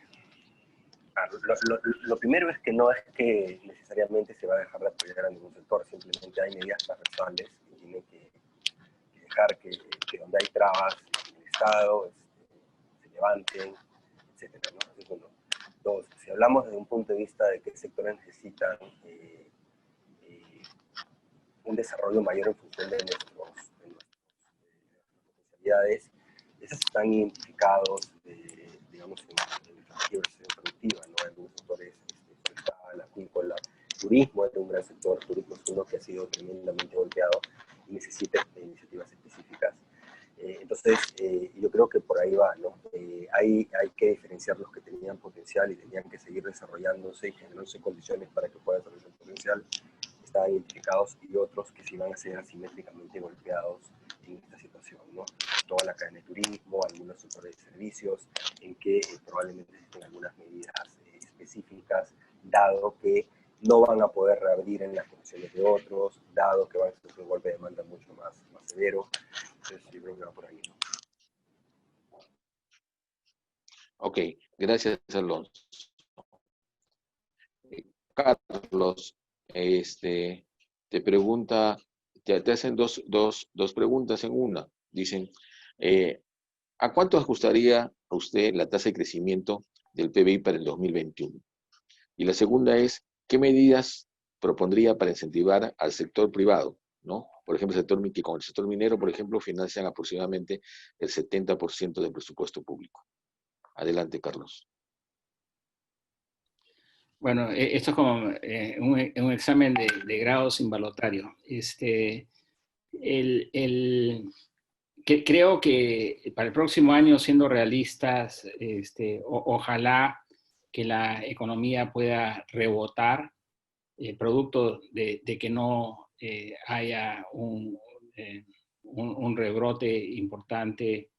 lo primero es que no es que necesariamente se va a dejar de apoyar a ningún sector, simplemente hay medidas transversales que tienen que dejar que donde hay trabas en el Estado se levanten, etcétera, ¿no? Eso es uno. Dos, si hablamos desde un punto de vista de qué sectores necesitan un desarrollo mayor en función de nuestras potencialidades, esos están identificados, digamos, en la diversión productiva, ¿no? En algunos sectores, forestal, acuícola, turismo es un gran sector, turismo es uno que ha sido tremendamente golpeado y necesita iniciativas específicas. Entonces, yo creo que por ahí va, ¿no? Hay que diferenciar los que tenían potencial y tenían que seguir desarrollándose y generándose condiciones para que puedan desarrollar el potencial, estaban identificados, y otros que sí van a ser asimétricamente golpeados en esta situación, ¿no? Toda la cadena de turismo, algunos sectores de servicios, en que probablemente existen algunas medidas específicas, dado que no van a poder reabrir en las condiciones de otros, dado que van a ser un golpe de demanda mucho más severo. Entonces, yo creo que va por ahí, ¿no? Ok, gracias, Alonso. Carlos, te pregunta, te hacen dos preguntas en una. Dicen, ¿a cuánto ajustaría a usted la tasa de crecimiento del PBI para el 2021? Y la segunda es, ¿qué medidas propondría para incentivar al sector privado, ¿no? Por ejemplo, que con el sector minero, por ejemplo, financian aproximadamente el 70% del presupuesto público. Adelante, Carlos. Bueno, esto es como un examen de grado sin balotario. Creo que para el próximo año, siendo realistas, ojalá que la economía pueda rebotar, producto de que no haya un rebrote importante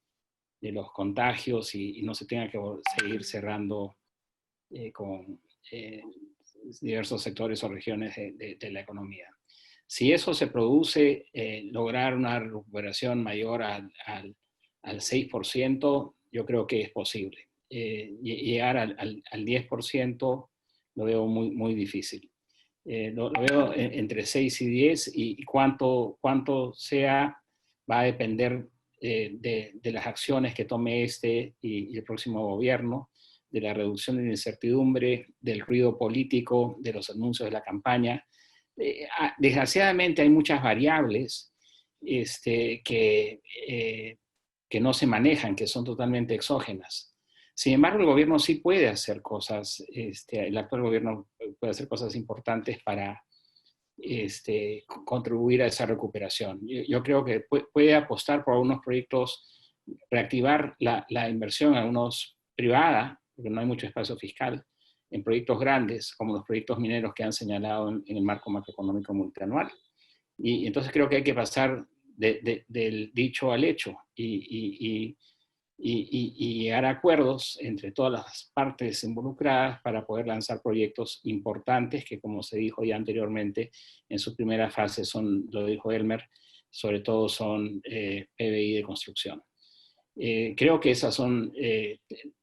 de los contagios y no se tenga que seguir cerrando con diversos sectores o regiones de la economía. Si eso se produce, lograr una recuperación mayor al 6%, yo creo que es posible. Llegar al 10% lo veo muy, muy difícil. Lo veo entre 6 y 10, y cuánto sea va a depender de las acciones que tome y el próximo gobierno, de la reducción de la incertidumbre, del ruido político, de los anuncios de la campaña. Desgraciadamente hay muchas variables que no se manejan, que son totalmente exógenas. Sin embargo, el gobierno sí puede hacer cosas, el actual gobierno puede hacer cosas importantes para contribuir a esa recuperación. Yo creo que puede apostar por algunos proyectos, reactivar la inversión, algunos privada, porque no hay mucho espacio fiscal, en proyectos grandes, como los proyectos mineros que han señalado en el marco macroeconómico multianual. Y entonces creo que hay que pasar del dicho al hecho y y llegar a acuerdos entre todas las partes involucradas para poder lanzar proyectos importantes que, como se dijo ya anteriormente, en su primera fase son, lo dijo Elmer, sobre todo son PBI de construcción. Creo que esos son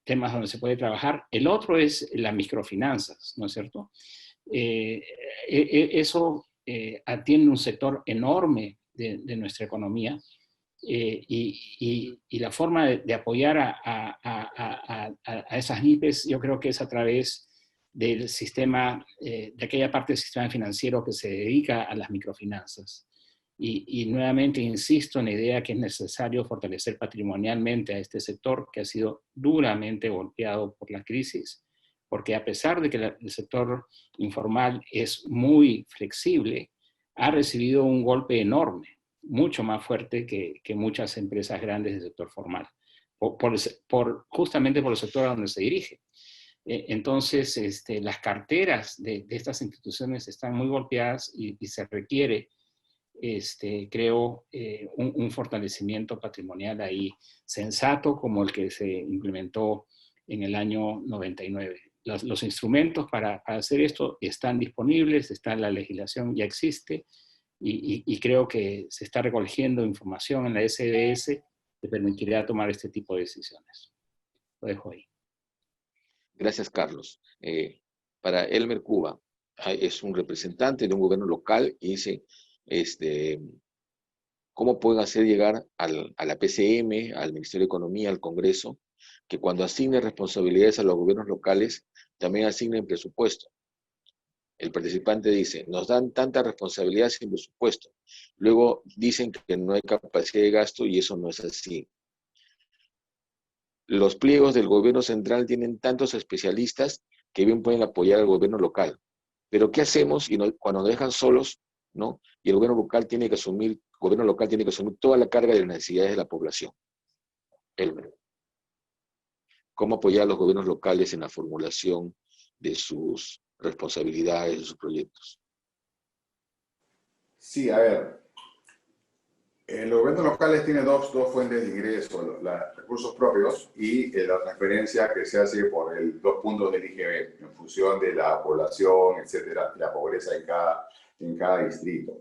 temas donde se puede trabajar. El otro es las microfinanzas, ¿no es cierto? Eso atiende un sector enorme de nuestra economía, y la forma de apoyar a esas MIPES, yo creo que es a través del sistema, de aquella parte del sistema financiero que se dedica a las microfinanzas. Y nuevamente insisto en la idea que es necesario fortalecer patrimonialmente a este sector que ha sido duramente golpeado por la crisis, porque a pesar de que el sector informal es muy flexible, ha recibido un golpe enorme, mucho más fuerte que muchas empresas grandes del sector formal, justamente por el sector a donde se dirige. Entonces, las carteras de estas instituciones están muy golpeadas y se requiere, creo, un fortalecimiento patrimonial ahí sensato como el que se implementó en el año 99. Los instrumentos para hacer esto están disponibles, la legislación ya existe, y creo que se está recogiendo información en la SBS que permitirá tomar este tipo de decisiones. Lo dejo ahí. Gracias, Carlos. Para Elmer Cuba, es un representante de un gobierno local y dice, ¿cómo pueden hacer llegar a la PCM, al Ministerio de Economía, al Congreso, que cuando asigne responsabilidades a los gobiernos locales, también asignen presupuesto? El participante dice, nos dan tanta responsabilidad sin presupuesto. Luego dicen que no hay capacidad de gasto y eso no es así. Los pliegos del gobierno central tienen tantos especialistas que bien pueden apoyar al gobierno local. Pero ¿qué hacemos cuando nos dejan solos, ¿no? Y el gobierno local tiene que asumir toda la carga de las necesidades de la población? Elmer, ¿cómo apoyar a los gobiernos locales en la formulación de sus responsabilidades, de sus proyectos? Sí, a ver, los gobiernos locales tienen dos fuentes de ingreso, los recursos propios y la transferencia que se hace por 2 puntos del IGB, en función de la población, etcétera, la pobreza en cada distrito.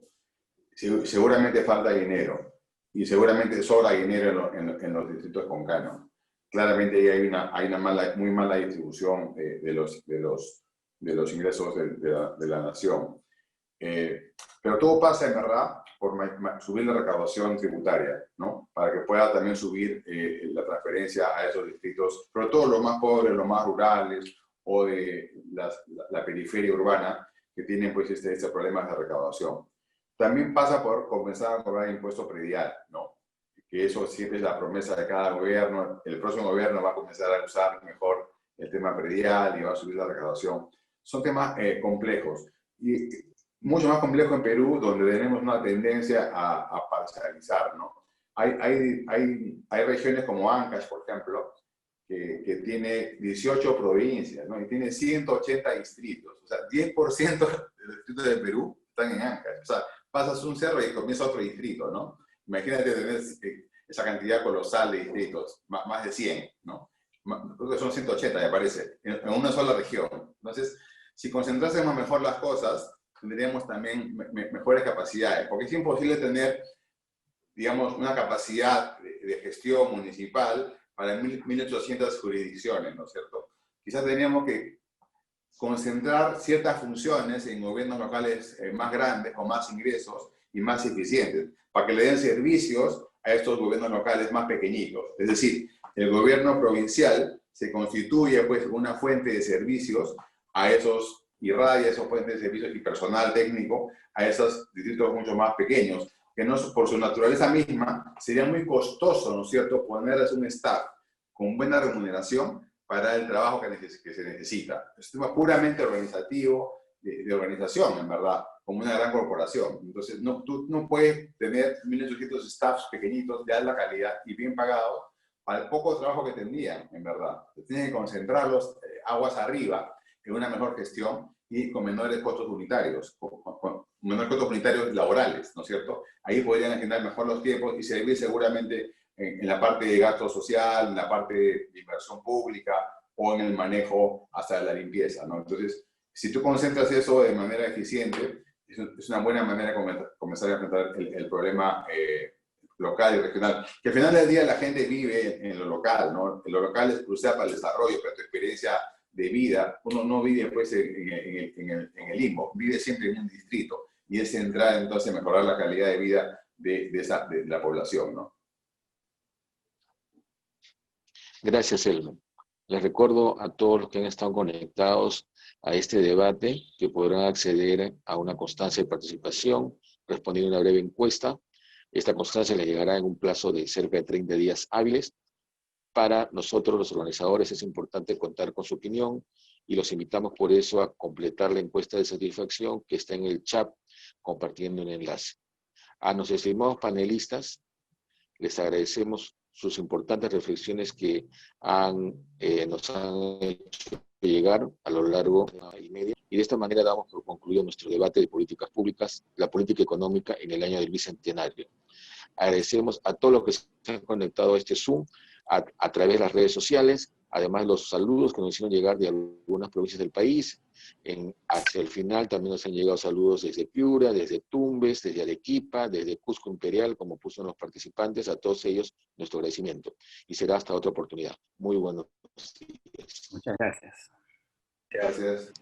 Seguramente falta dinero y seguramente sobra dinero en los distritos con canon. Claramente ahí hay una muy mala distribución de los ingresos de la nación. Pero todo pasa, en verdad, por subir la recaudación tributaria, ¿no? Para que pueda también subir la transferencia a esos distritos, sobre todo los más pobres, los más rurales o de la periferia urbana, que tienen pues problemas de recaudación. También pasa por comenzar a cobrar impuesto predial, ¿no? Que eso siempre es la promesa de cada gobierno. El próximo gobierno va a comenzar a usar mejor el tema predial y va a subir la recaudación. Son temas complejos. Y mucho más complejo en Perú, donde tenemos una tendencia a parcializar, ¿no? Hay regiones como Ancash, por ejemplo, que tiene 18 provincias, ¿no? Y tiene 180 distritos. O sea, 10% de los distritos de Perú están en Ancash. O sea, pasas un cerro y comienza otro distrito, ¿no? Imagínate tener esa cantidad colosal de distritos, más de 100, ¿no? Creo que son 180, me parece, en una sola región. Entonces, si concentrásemos mejor las cosas, tendríamos también mejores capacidades, porque es imposible tener, digamos, una capacidad de gestión municipal para 1.800 jurisdicciones, ¿no es cierto? Quizás tendríamos que concentrar ciertas funciones en gobiernos locales más grandes, con más ingresos y más eficientes, para que le den servicios a estos gobiernos locales más pequeñitos. Es decir, el gobierno provincial se constituye pues una fuente de servicios a esos, irradia esos fuentes de servicios y personal técnico a esos distritos mucho más pequeños, que no, por su naturaleza misma sería muy costoso, ¿no es cierto?, ponerles un staff con buena remuneración para el trabajo que se necesita. Es un tema puramente organizativo, de organización, en verdad, como una gran corporación. Entonces, tú no puedes tener 1.800 staffs pequeñitos de alta calidad y bien pagados para el poco trabajo que tendrían, en verdad. Tienes que concentrarlos aguas arriba en una mejor gestión y con menores costos unitarios, con menores costos unitarios laborales, ¿no es cierto? Ahí podrían agendar mejor los tiempos y servir seguramente en la parte de gasto social, en la parte de inversión pública o en el manejo hasta la limpieza, ¿no? Entonces, si tú concentras eso de manera eficiente, es una buena manera de comenzar a enfrentar el problema local y regional. Que al final del día la gente vive en lo local, ¿no? En lo local es crucial para el desarrollo, para tu experiencia de vida. Uno no vive pues en el limbo, vive siempre en un distrito. Y es central entonces mejorar la calidad de vida de la población, ¿no? Gracias, Elmo. Les recuerdo a todos los que han estado conectados a este debate que podrán acceder a una constancia de participación respondiendo a una breve encuesta. Esta constancia les llegará en un plazo de cerca de 30 días hábiles. Para nosotros, los organizadores, es importante contar con su opinión y los invitamos por eso a completar la encuesta de satisfacción que está en el chat compartiendo un enlace. A nuestros estimados panelistas, les agradecemos sus importantes reflexiones que nos han hecho llegar a lo largo de una hora y media. Y de esta manera damos por concluido nuestro debate de políticas públicas, la política económica en el año del Bicentenario. Agradecemos a todos los que se han conectado a este Zoom a través de las redes sociales, además los saludos que nos hicieron llegar de algunas provincias del país. Hacia el final también nos han llegado saludos desde Piura, desde Tumbes, desde Arequipa, desde Cusco Imperial, como puso los participantes, a todos ellos nuestro agradecimiento. Y será hasta otra oportunidad. Muy buenos días. Muchas gracias. Gracias.